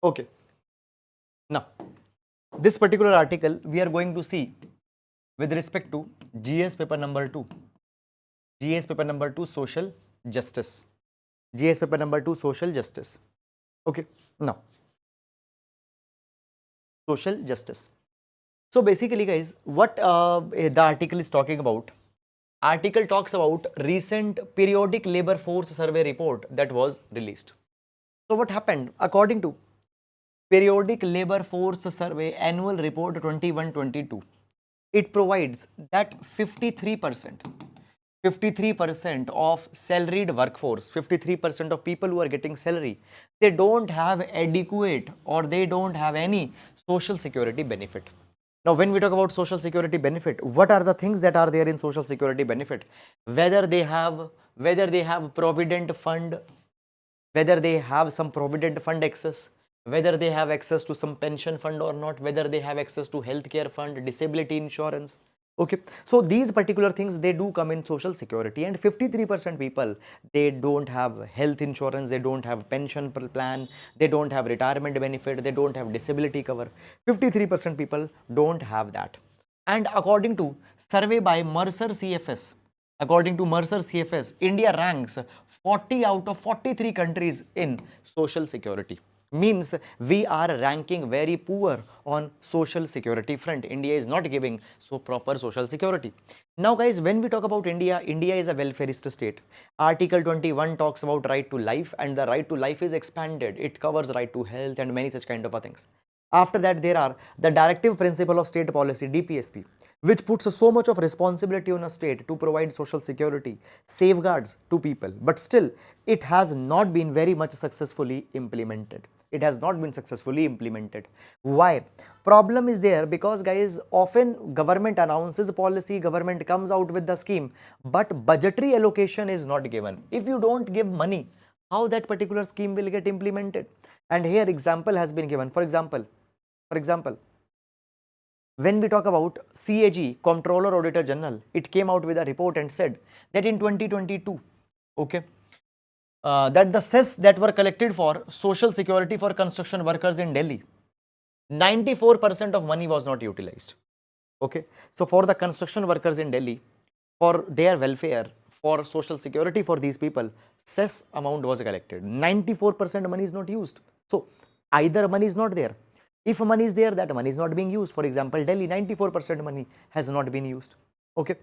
Okay. Now, this particular article we are going to see with respect to GS paper number 2. GS paper number 2, social justice. GS paper number 2, social justice. Okay. Now, social justice. So basically guys, what the article is talking about, article talks about recent periodic labor force survey report that was released. So what happened? According to periodic labor force survey annual report 21-22, it provides that 53% of salaried workforce, 53% of people who are getting salary, they don't have adequate or they don't have any social security benefit. Now, when we talk about social security benefit, what are the things that are there in social security benefit? Whether they have provident fund, whether they have some provident fund access, whether they have access to some pension fund or not, whether they have access to healthcare fund, disability insurance. Okay, so these particular things they do come in social security, and 53% people, they don't have health insurance, they don't have pension plan, they don't have retirement benefit, they don't have disability cover. 53% people don't have that. And according to survey by Mercer CFS, India ranks 40 out of 43 countries in social security. Means we are ranking very poor on social security front. India is not giving so proper social security. Now guys, when we talk about India, India is a welfareist state. Article 21 talks about right to life, and the right to life is expanded. It covers right to health and many such kind of things. After that, there are the directive principle of state policy, DPSP, which puts so much of responsibility on a state to provide social security, safeguards to people. But still, it has not been very much successfully implemented. It has not been successfully implemented. Why? Problem is there because guys, often government announces policy, government comes out with the scheme, but budgetary allocation is not given. If you don't give money, how that particular scheme will get implemented? And here example has been given. For example, when we talk about CAG, Comptroller Auditor General, it came out with a report and said that in 2022, okay, that the cess that were collected for social security for construction workers in Delhi, 94% of money was not utilized. Okay, so for the construction workers in Delhi, for their welfare, for social security for these people, cess amount was collected. 94% money is not used. So either money is not there. If money is there, that money is not being used. For example, Delhi, 94% money has not been used. Okay,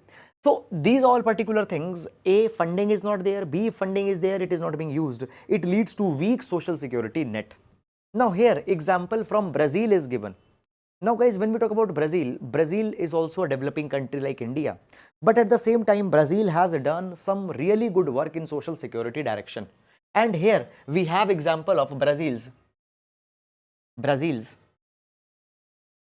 so these all particular things, A, funding is not there, B, funding is there, it is not being used. It leads to weak social security net. Now here example from Brazil is given. Now guys, when we talk about Brazil, Brazil is also a developing country like India, but at the same time Brazil has done some really good work in social security direction. And here we have example of Brazil's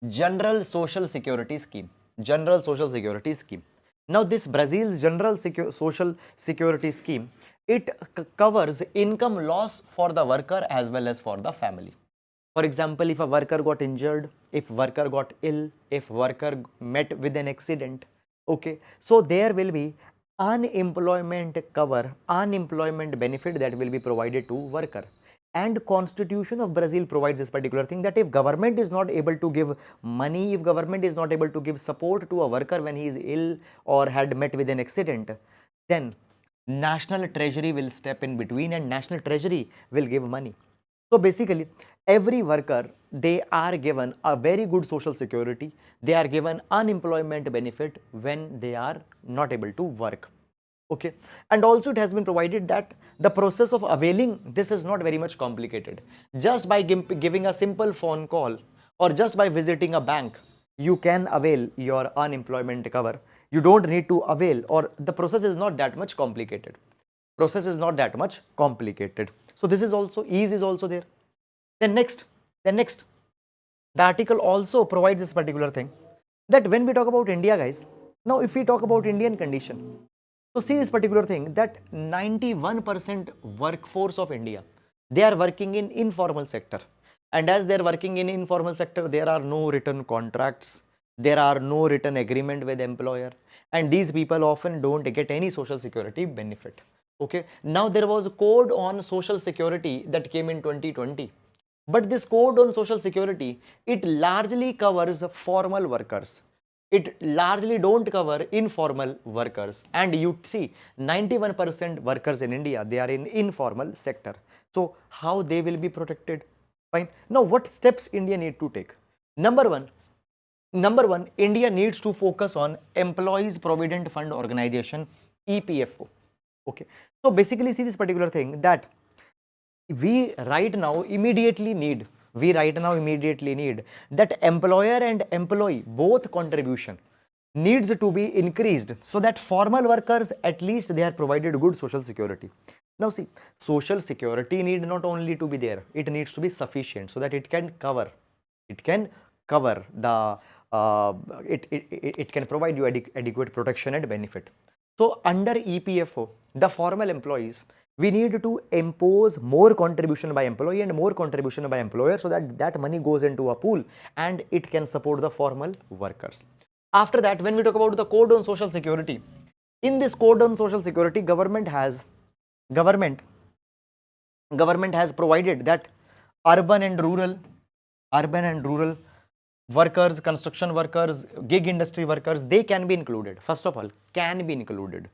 General Social Security Scheme. General Social Security Scheme. Now this Brazil's General Social Security Scheme, it covers income loss for the worker as well as for the family. For example, if a worker got injured, if worker got ill, if worker met with an accident, okay, so there will be unemployment cover, unemployment benefit that will be provided to worker. And Constitution of Brazil provides this particular thing, that if government is not able to give money, if government is not able to give support to a worker when he is ill or had met with an accident, then National Treasury will step in between and National Treasury will give money. So basically, every worker, they are given a very good social security, they are given unemployment benefit when they are not able to work. Okay, and also it has been provided that the process of availing this is not very much complicated. Just by giving a simple phone call or just by visiting a bank, you can avail your unemployment cover. You don't need to avail, or the process is not that much complicated. Process is not that much complicated. So this is also, ease is also there. Then next, the article also provides this particular thing, that when we talk about India, guys, now if we talk about Indian condition, so see this particular thing, that 91% workforce of India, they are working in informal sector. And as they are working in informal sector, there are no written contracts, there are no written agreement with employer, and these people often don't get any social security benefit. Okay, now there was a code on social security that came in 2020. But this code on social security, it largely covers formal workers. It largely don't cover informal workers. And you see, 91% workers in India, they are in informal sector. So how they will be protected? Fine. Now what steps India need to take? Number one, India needs to focus on Employees Provident Fund Organization, EPFO. Okay. So basically see this particular thing, that we right now immediately need that employer and employee both contribution needs to be increased, so that formal workers, at least they are provided good social security. Now see, social security need not only to be there, it needs to be sufficient so that it can cover the it can provide you adequate protection and benefit. So under EPFO, the formal employees, we need to impose more contribution by employee and more contribution by employer, so that that money goes into a pool and it can support the formal workers. After that, when we talk about the code on social security, in this code on social security, government has provided that urban and rural workers, construction workers, gig industry workers, they can be included. First of all, can be included.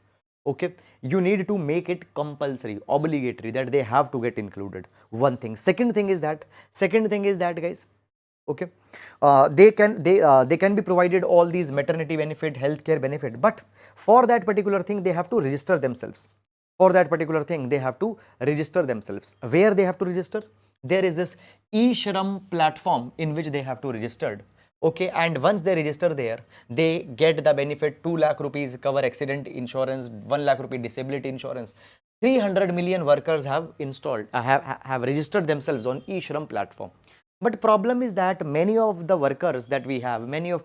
Okay, you need to make it compulsory, obligatory, that they have to get included. One thing. Second thing is that guys, okay, they can be provided all these maternity benefit, healthcare benefit, but for that particular thing they have to register themselves. Where they have to register? There is this e-Shram platform in which they have to register. Okay, and once they register there, they get the benefit 2 lakh rupees cover accident insurance, 1 lakh rupee disability insurance. 300 million workers have installed, have registered themselves on e-Shram platform. But problem is that many of the workers that we have, many of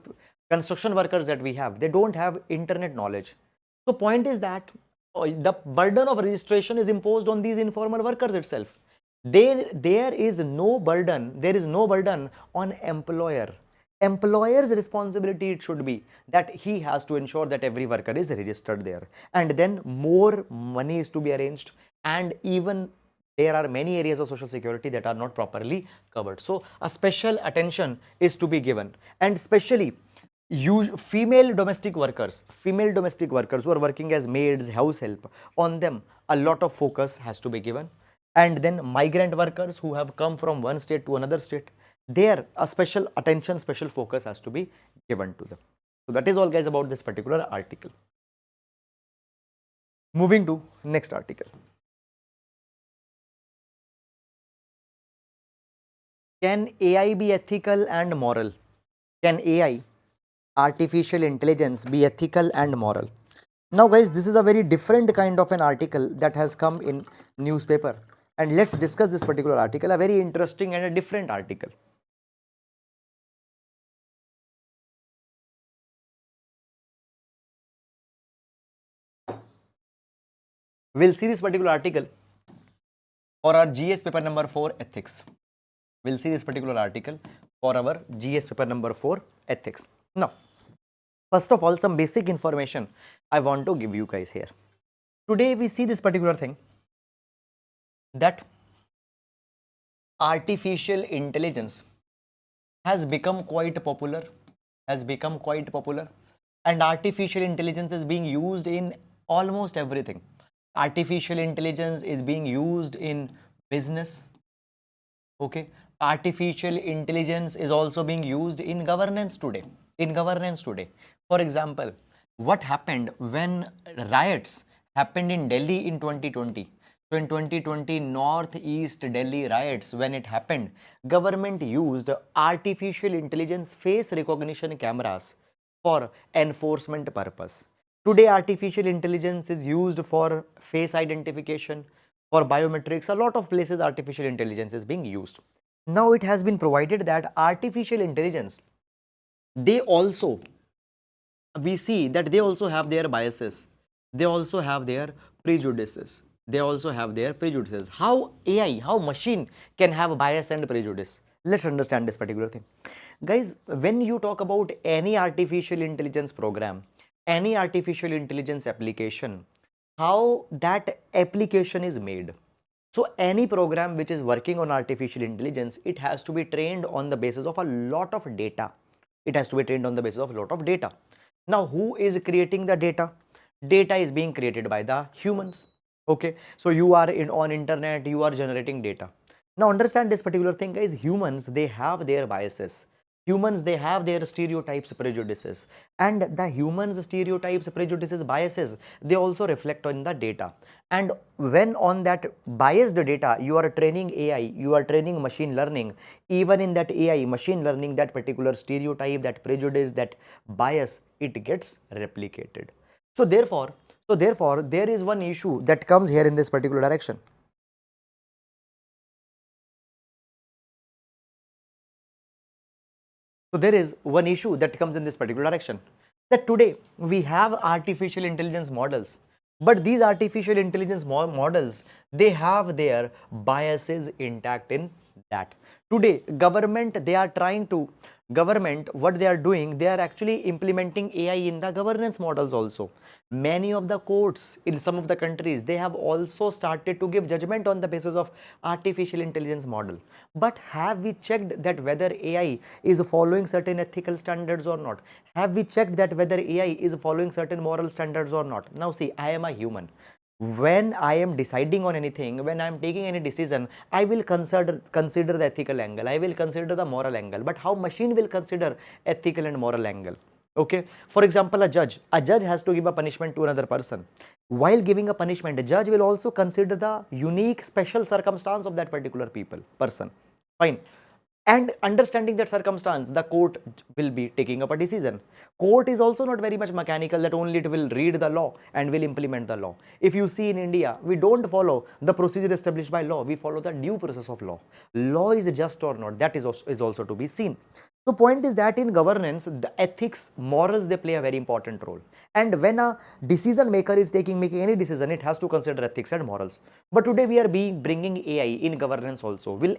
construction workers that we have, they don't have internet knowledge. So point is that the burden of registration is imposed on these informal workers itself. There is no burden on employer. Employer's responsibility it should be that he has to ensure that every worker is registered there, and then more money is to be arranged, and even there are many areas of social security that are not properly covered. So a special attention is to be given, and especially female domestic workers who are working as maids, house help, on them a lot of focus has to be given. And then migrant workers who have come from one state to another state, there a special attention, special focus has to be given to them. So that is all guys about this particular article. Moving to next article. Can AI be ethical and moral? Can AI, artificial intelligence, be ethical and moral? Now guys, this is a very different kind of an article that has come in newspaper, and let's discuss this particular article, a very interesting and a different article. We'll see this particular article for our GS paper number 4 ethics. We'll see this particular article for our GS paper number 4 ethics. Now, first of all, some basic information I want to give you guys here. Today we see this particular thing, that artificial intelligence has become quite popular, and artificial intelligence is being used in almost everything. Artificial intelligence is being used in business. Okay, artificial intelligence is also being used in governance today. For example, what happened when riots happened in Delhi in 2020? So in 2020 Northeast Delhi riots, when it happened, government used artificial intelligence face recognition cameras for enforcement purpose. Today artificial intelligence is used for face identification, for biometrics. A lot of places artificial intelligence is being used. Now it has been provided that artificial intelligence, we see that they also have their biases, they also have their prejudices. How AI, how machine can have bias and prejudice? Let's understand this particular thing. Guys, when you talk about any artificial intelligence program, any artificial intelligence application, how that application is made. So any program which is working on artificial intelligence, it has to be trained on the basis of a lot of data. Now, who is creating the data? Data is being created by the humans. Okay, so you are on internet, you are generating data. Now understand this particular thing, guys. Humans, they have their biases. Humans, they have their stereotypes, prejudices, and the humans' stereotypes, prejudices, biases, they also reflect on the data. And when on that biased data you are training AI, you are training machine learning, even in that AI machine learning, that particular stereotype, that prejudice, that bias, it gets replicated. So therefore there is one issue that comes here in this particular direction. So there is one issue that comes in this particular direction, that today we have artificial intelligence models, but these artificial intelligence models, they have their biases intact in that. Today government, they are trying to, what they are doing, they are actually implementing AI in the governance models also. Many of the courts in some of the countries, they have also started to give judgment on the basis of artificial intelligence model. But have we checked that whether AI is following certain ethical standards or not? Have we checked that whether AI is following certain moral standards or not? Now see, I am a human. When I am deciding on anything, when I am taking any decision, I will consider the ethical angle, I will consider the moral angle. But how machine will consider ethical and moral angle? Okay, for example, a judge has to give a punishment to another person. While giving a punishment, a judge will also consider the unique special circumstance of that particular person. Fine. And understanding that circumstance, the court will be taking up a decision. Court is also not very much mechanical that only it will read the law and will implement the law. If you see in India, we don't follow the procedure established by law, we follow the due process of law. Law is just or not, that is also to be seen. The point is that in governance, the ethics, morals, they play a very important role. And when a decision maker is making any decision, it has to consider ethics and morals. But today we are bringing AI in governance also. Will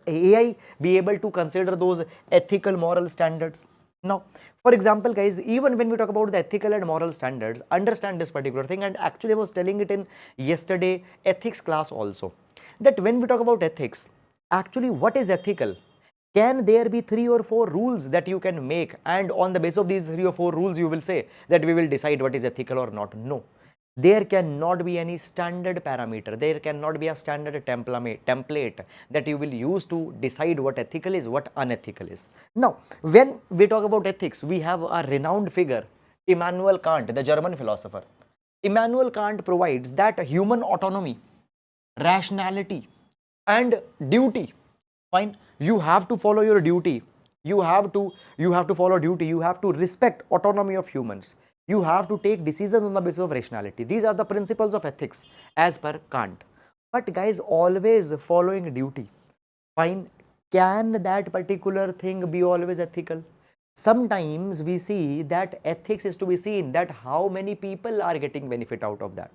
AI be able to consider those ethical moral standards? Now, for example, guys, even when we talk about the ethical and moral standards, understand this particular thing. And actually, I was telling it in yesterday ethics class also, that when we talk about ethics, actually, what is ethical? Can there be 3 or 4 rules that you can make, and on the basis of these 3 or 4 rules, you will say that we will decide what is ethical or not? No. There cannot be any standard parameter. There cannot be a standard template that you will use to decide what ethical is, what unethical is. Now, when we talk about ethics, we have a renowned figure, Immanuel Kant, the German philosopher. Immanuel Kant provides that human autonomy, rationality, and duty. Fine, you have to follow your duty. You have to follow duty. You have to respect autonomy of humans. You have to take decisions on the basis of rationality. These are the principles of ethics as per Kant. But guys, always following duty. Fine, can that particular thing be always ethical? Sometimes we see that ethics is to be seen that how many people are getting benefit out of that.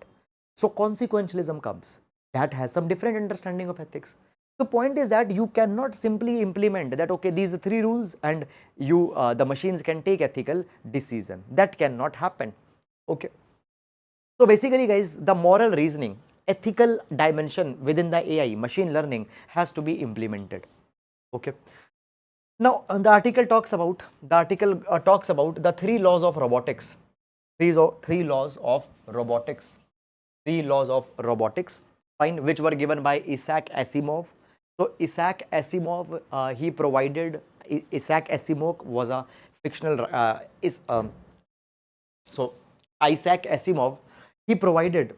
So consequentialism comes. That has some different understanding of ethics. The point is that you cannot simply implement that, okay, these are 3 rules and you the machines can take ethical decision. That cannot happen. Okay. So basically, guys, the moral reasoning, ethical dimension within the AI, machine learning, has to be implemented. Okay. Now, the article talks about the 3 laws of robotics. Three laws of robotics. 3 laws of robotics, fine, which were given by Isaac Asimov. So Isaac Asimov, Isaac Asimov was a fictional so Isaac Asimov, he provided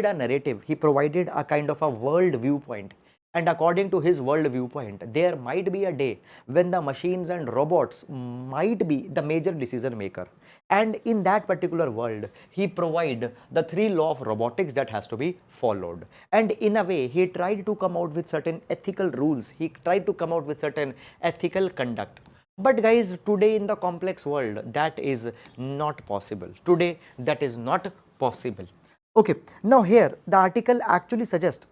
a narrative, he provided a kind of a world viewpoint, and according to his world viewpoint, there might be a day when the machines and robots might be the major decision maker. And in that particular world, he provided the 3 laws of robotics that has to be followed. And in a way, he tried to come out with certain ethical rules. He tried to come out with certain ethical conduct. But guys, today in the complex world, that is not possible. Today, that is not possible. Okay, now here the article actually suggests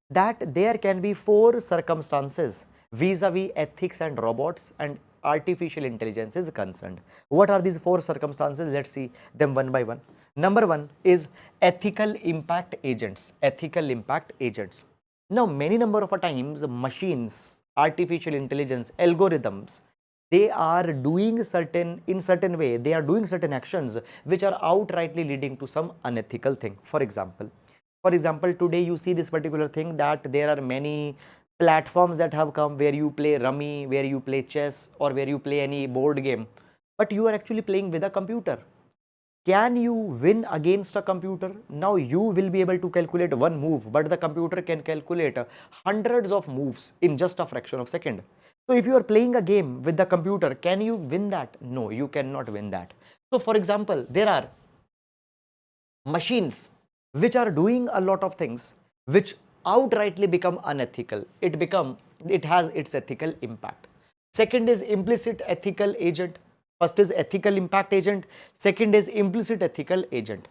that there can be 4 circumstances vis-a-vis ethics and robots and artificial intelligence is concerned. What are these 4 circumstances? Let's see them one by one. Number 1 is ethical impact agents. Ethical impact agents. Now, many number of times machines, artificial intelligence, algorithms, they are doing certain way, they are doing certain actions which are outrightly leading to some unethical thing. For example, today you see this particular thing that there are many platforms that have come where you play rummy, where you play chess, or where you play any board game, but you are actually playing with a computer. Can you win against a computer? Now you will be able to calculate one move, but the computer can calculate hundreds of moves in just a fraction of a second. So if you are playing a game with the computer, can you win that? No, you cannot win that. So for example, there are machines which are doing a lot of things which outrightly become unethical. It has its ethical impact. Second is implicit ethical agent. First is ethical impact agent. Second is implicit ethical agent.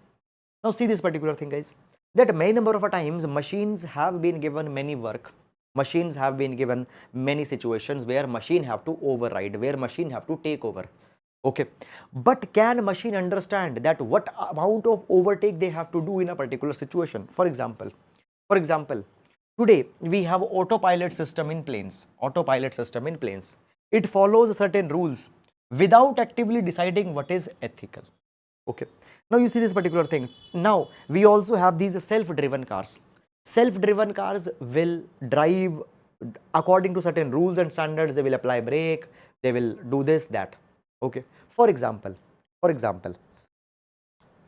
Now see this particular thing, guys, that many number of times machines have been given many work. Machines have been given many situations where machine have to override, where machine have to take over. Okay, but can machine understand that what amount of overtake they have to do in a particular situation? For example, today we have autopilot system in planes. It follows certain rules without actively deciding what is ethical. Okay, now you see this particular thing. Now we also have these self-driven cars. Self-driven cars will drive according to certain rules and standards. They will apply brake, they will do this, that. Okay, for example,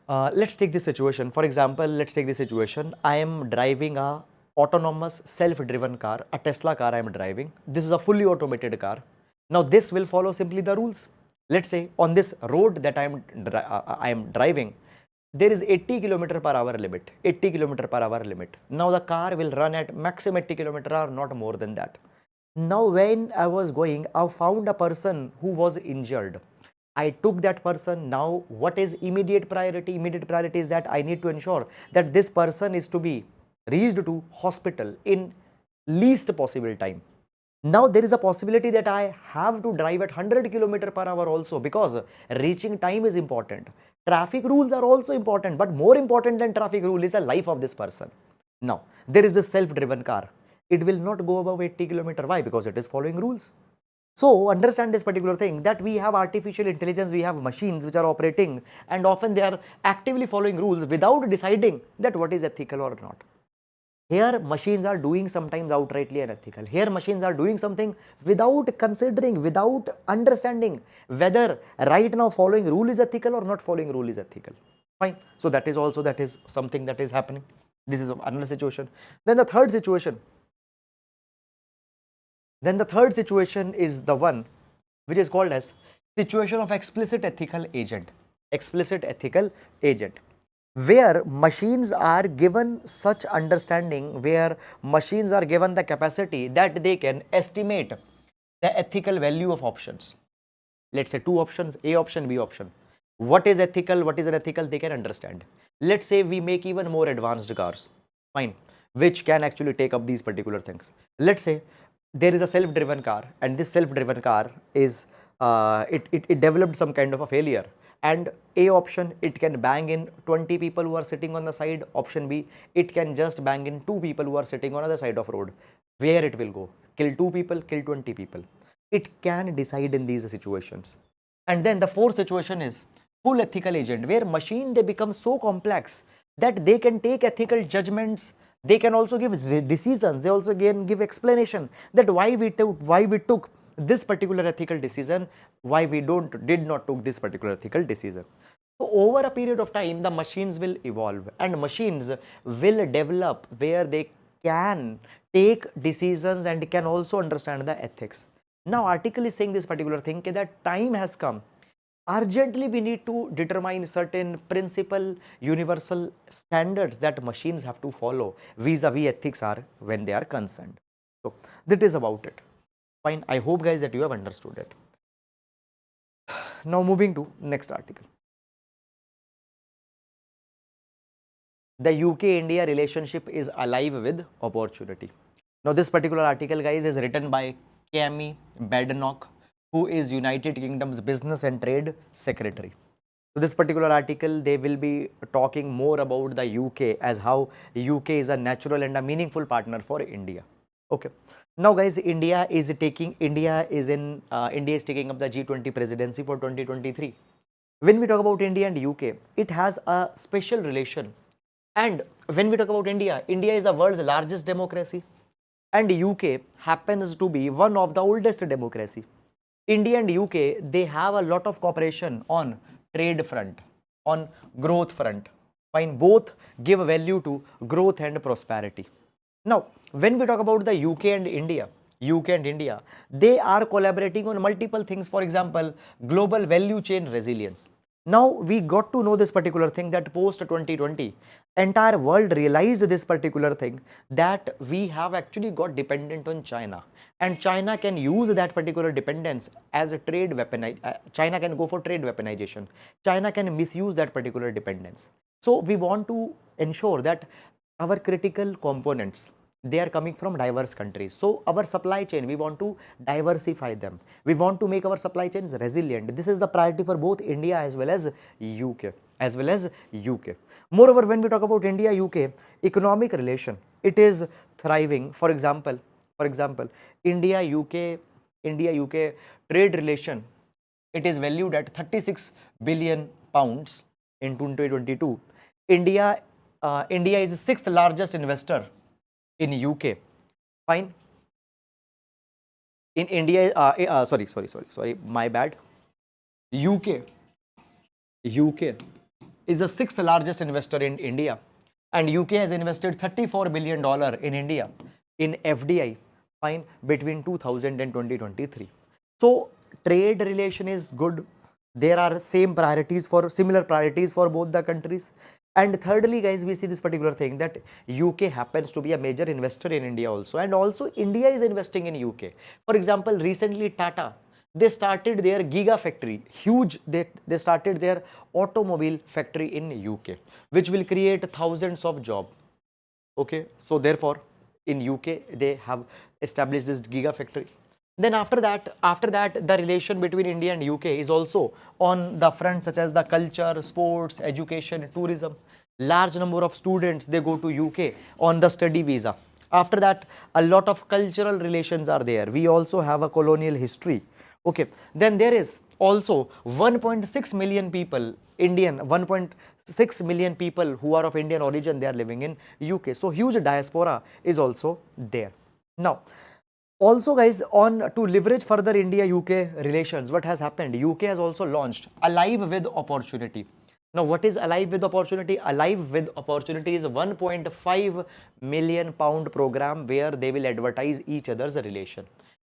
let's take this situation. I am driving a autonomous self-driven car, a Tesla car I am driving. This is a fully automated car. Now this will follow simply the rules. Let's say on this road that I am driving, there is 80 kilometer per hour limit, 80 kilometer per hour limit. Now the car will run at maximum 80 kilometer hour, not more than that. Now when I was going, I found a person who was injured. I took that person. Now what is immediate priority? Immediate priority is that I need to ensure that this person is to be reached to hospital in least possible time. Now there is a possibility that I have to drive at 100 kilometer per hour also, because reaching time is important. Traffic rules are also important, but more important than traffic rule is the life of this person. Now there is a self-driven car. It will not go above 80 kilometer. Why? Because it is following rules. So understand this particular thing, that we have artificial intelligence, we have machines which are operating, and often they are actively following rules without deciding that what is ethical or not. Here machines are doing sometimes outrightly unethical. Here machines are doing something without considering, without understanding whether right now following rule is ethical or not following rule is ethical. Fine. So that is something that is happening. This is another situation. Then the third situation is the one which is called as situation of explicit ethical agent. Explicit ethical agent, where machines are given such understanding, where machines are given the capacity that they can estimate the ethical value of options. Let's say two options, A option, B option. What is ethical, what is unethical, they can understand. Let's say we make even more advanced cars, fine, which can actually take up these particular things. Let's say there is a self-driven car, and this self-driven car is it developed some kind of a failure, and A option, it can bang in 20 people who are sitting on the side. Option B, it can just bang in 2 people who are sitting on the side of road. Where it will go? Kill 2 people, kill 20 people. It can decide in these situations. And then the fourth situation is full ethical agent, where machine, they become so complex that they can take ethical judgments. They can also give decisions. They also can give explanation that why we took this particular ethical decision, why we did not took this particular ethical decision. So over a period of time, the machines will evolve, and machines will develop where they can take decisions and can also understand the ethics. Now article is saying this particular thing, that time has come. Urgently we need to determine certain principle, universal standards that machines have to follow vis-a-vis ethics are when they are concerned. So that is about it. Fine. I hope guys that you have understood it. Now moving to next article. The UK-India relationship is alive with opportunity. Now this particular article guys is written by Cami Badenoch, who is United Kingdom's Business and Trade Secretary. So this particular article, they will be talking more about the UK, as how UK is a natural and a meaningful partner for India. Okay. Now guys, India is taking up the G20 presidency for 2023. When we talk about India and UK, it has a special relation. And when we talk about India, India is the world's largest democracy, and UK happens to be one of the oldest democracy. India and UK, they have a lot of cooperation on trade front, on growth front. Fine, both give value to growth and prosperity. Now, when we talk about the UK and India, they are collaborating on multiple things. For example, global value chain resilience. Now we got to know this particular thing, that post 2020, entire world realized this particular thing, that we have actually got dependent on China, and China can use that particular dependence as a trade weapon. China can go for trade weaponization. China can misuse that particular dependence. So we want to ensure that our critical components, they are coming from diverse countries. So our supply chain, we want to diversify them. We want to make our supply chains resilient. This is the priority for both India as well as UK. Moreover, when we talk about India UK economic relation, it is thriving. For example, India UK trade relation, it is valued at 36 billion pounds in 2022. India is the sixth largest investor in UK. Fine. In India, sorry, my bad. UK is the sixth largest investor in India, and UK has invested $34 billion in India in FDI, fine, between 2000 and 2023. So trade relation is good. There are similar priorities for both the countries. And thirdly, guys, we see this particular thing that UK happens to be a major investor in India also, and also India is investing in UK. For example, recently Tata, they started their giga factory, huge, they started their automobile factory in UK, which will create thousands of jobs. Okay, so therefore in UK they have established this giga factory. Then after that the relation between India and UK is also on the front such as the culture, sports, education, tourism. Large number of students, they go to UK on the study visa. After that, a lot of cultural relations are there. We also have a colonial history. Okay, then there is also 1.6 million people, Indian 1.6 million people who are of Indian origin, they are living in UK. So huge diaspora is also there. Now, also guys, on to leverage further India UK relations, what has happened? UK has also launched Alive with Opportunity. Now, what is Alive with Opportunity? Alive with Opportunity is a 1.5 million pound program where they will advertise each other's relation.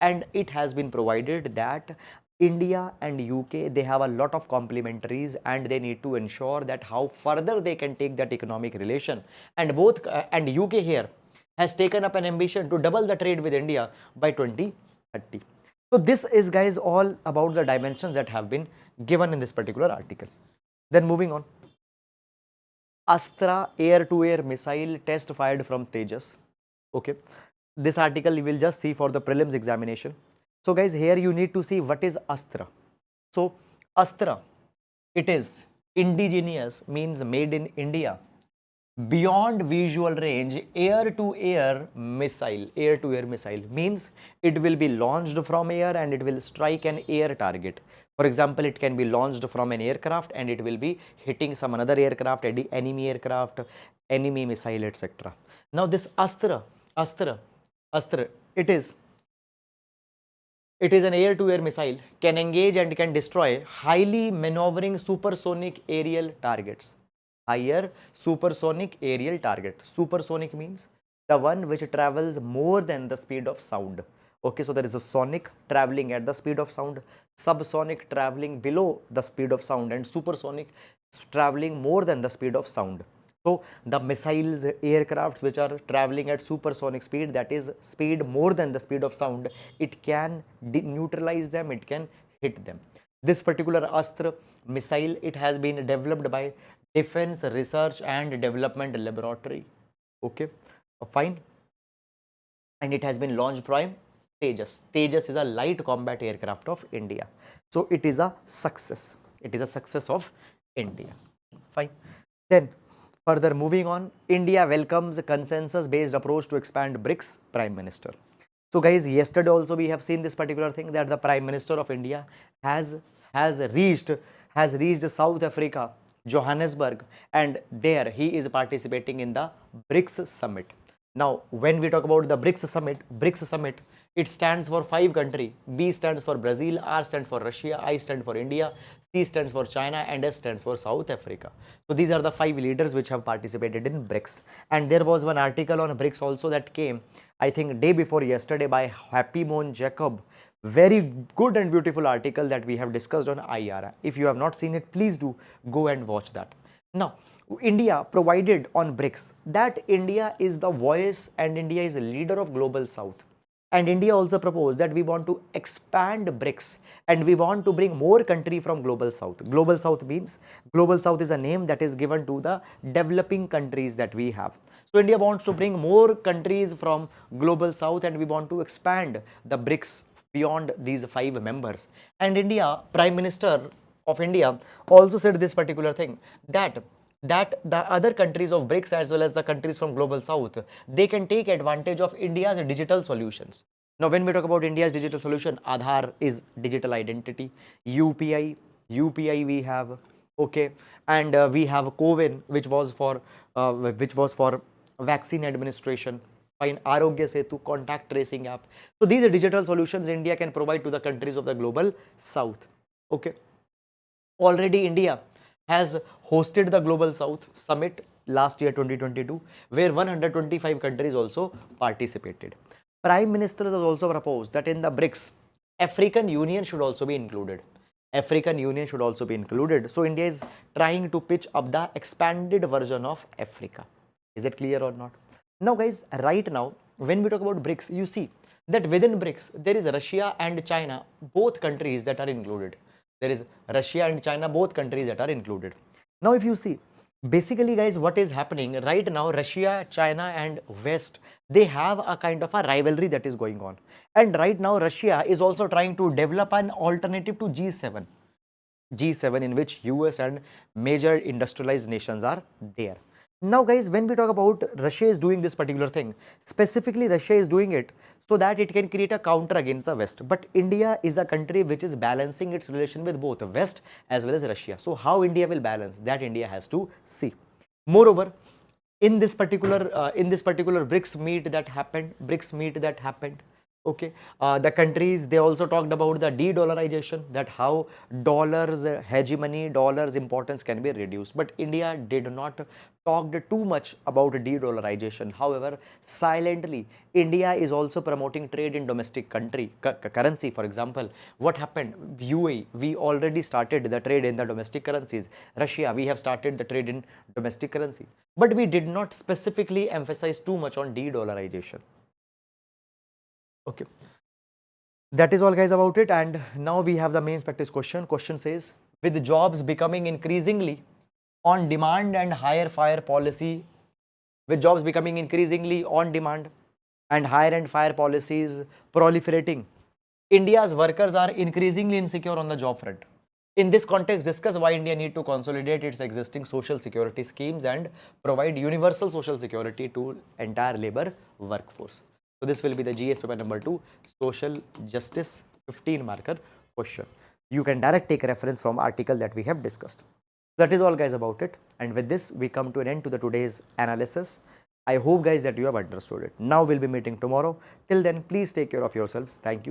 And it has been provided that India and UK, they have a lot of complementaries and they need to ensure that how further they can take that economic relation. And both and UK here has taken up an ambition to double the trade with India by 2030. So this is, guys, all about the dimensions that have been given in this particular article. Then moving on, Astra air-to-air missile test fired from Tejas. Okay, this article you will just see for the prelims examination. So guys, here you need to see what is Astra. So Astra, it is indigenous, means made in India, beyond visual range air-to-air missile. Air-to-air missile means it will be launched from air and it will strike an air target. For example, it can be launched from an aircraft and it will be hitting some another aircraft, enemy aircraft, enemy missile, etc. Now this Astra, it is an air-to-air missile, can engage and can destroy highly maneuvering supersonic aerial targets. Higher supersonic aerial target. Supersonic means the one which travels more than the speed of sound. Okay, so there is a sonic traveling at the speed of sound, subsonic traveling below the speed of sound, and supersonic traveling more than the speed of sound. So the missiles, aircrafts which are traveling at supersonic speed, that is speed more than the speed of sound, it can neutralize them, it can hit them. This particular Astra missile, it has been developed by Defense Research and Development Laboratory. Okay, fine. And it has been launched from Tejas. Tejas is a light combat aircraft of India. So it is a success. It is a success of India. Fine. Then further moving on, India welcomes a consensus-based approach to expand BRICS, Prime Minister. So guys, yesterday also we have seen this particular thing that the Prime Minister of India has reached South Africa, Johannesburg, and there he is participating in the BRICS summit. Now, when we talk about the BRICS summit, it stands for 5 countries. B stands for Brazil, R stands for Russia, I stands for India, C stands for China, and S stands for South Africa. So these are the 5 leaders which have participated in BRICS. And there was one article on BRICS also that came, I think, day before yesterday by Happy Moon Jacob. Very good and beautiful article that we have discussed on IRA. If you have not seen it, please do go and watch that. Now, India provided on BRICS that India is the voice and India is a leader of Global South. And India also proposed that we want to expand BRICS and we want to bring more country from Global South. Global South means, Global South is a name that is given to the developing countries that we have. So India wants to bring more countries from Global South and we want to expand the BRICS beyond these 5 members. And India, Prime Minister of India also said this particular thing, that the other countries of BRICS as well as the countries from Global South, they can take advantage of India's digital solutions. Now, when we talk about India's digital solution, Aadhaar is digital identity, UPI we have, okay, and we have CoWIN, which was for vaccine administration. Fine, Arogya Setu, contact tracing app. So these are digital solutions India can provide to the countries of the Global South. Okay, already India has hosted the Global South Summit last year 2022, where 125 countries also participated. Prime Minister has also proposed that in the BRICS, African Union should also be included. African Union should also be included. So India is trying to pitch up the expanded version of Africa. Is it clear or not? Now guys, right now, when we talk about BRICS, you see that within BRICS, there is Russia and China, both countries that are included. There is Russia and China, both countries that are included. Now, if you see, basically guys, what is happening right now, Russia, China and West, they have a kind of a rivalry that is going on. And right now, Russia is also trying to develop an alternative to G7. G7 in which US and major industrialized nations are there. Now guys, when we talk about Russia is doing this particular thing, specifically Russia is doing it so that it can create a counter against the West. But India is a country which is balancing its relation with both West as well as Russia. So how India will balance, that India has to see. Moreover, in this particular BRICS meet that happened, okay, the countries, they also talked about the de-dollarization, that how dollars hegemony, dollars importance can be reduced. But India did not talk too much about de-dollarization. However, silently, India is also promoting trade in domestic currency. For example, what happened? UAE, we already started the trade in the domestic currencies. Russia, we have started the trade in domestic currency. But we did not specifically emphasize too much on de-dollarization. Okay, that is all guys about it. And now we have the main practice question. Question says, with jobs becoming increasingly on demand and higher fire policy, with jobs becoming increasingly on demand and higher and fire policies proliferating, India's workers are increasingly insecure on the job front. In this context, discuss why India need to consolidate its existing social security schemes and provide universal social security to entire labor workforce. So this will be the GS paper number 2, social justice 15 marker question. You can direct take reference from article that we have discussed. That is all guys about it. And with this, we come to an end to the today's analysis. I hope guys that you have understood it. Now we'll be meeting tomorrow. Till then, please take care of yourselves. Thank you.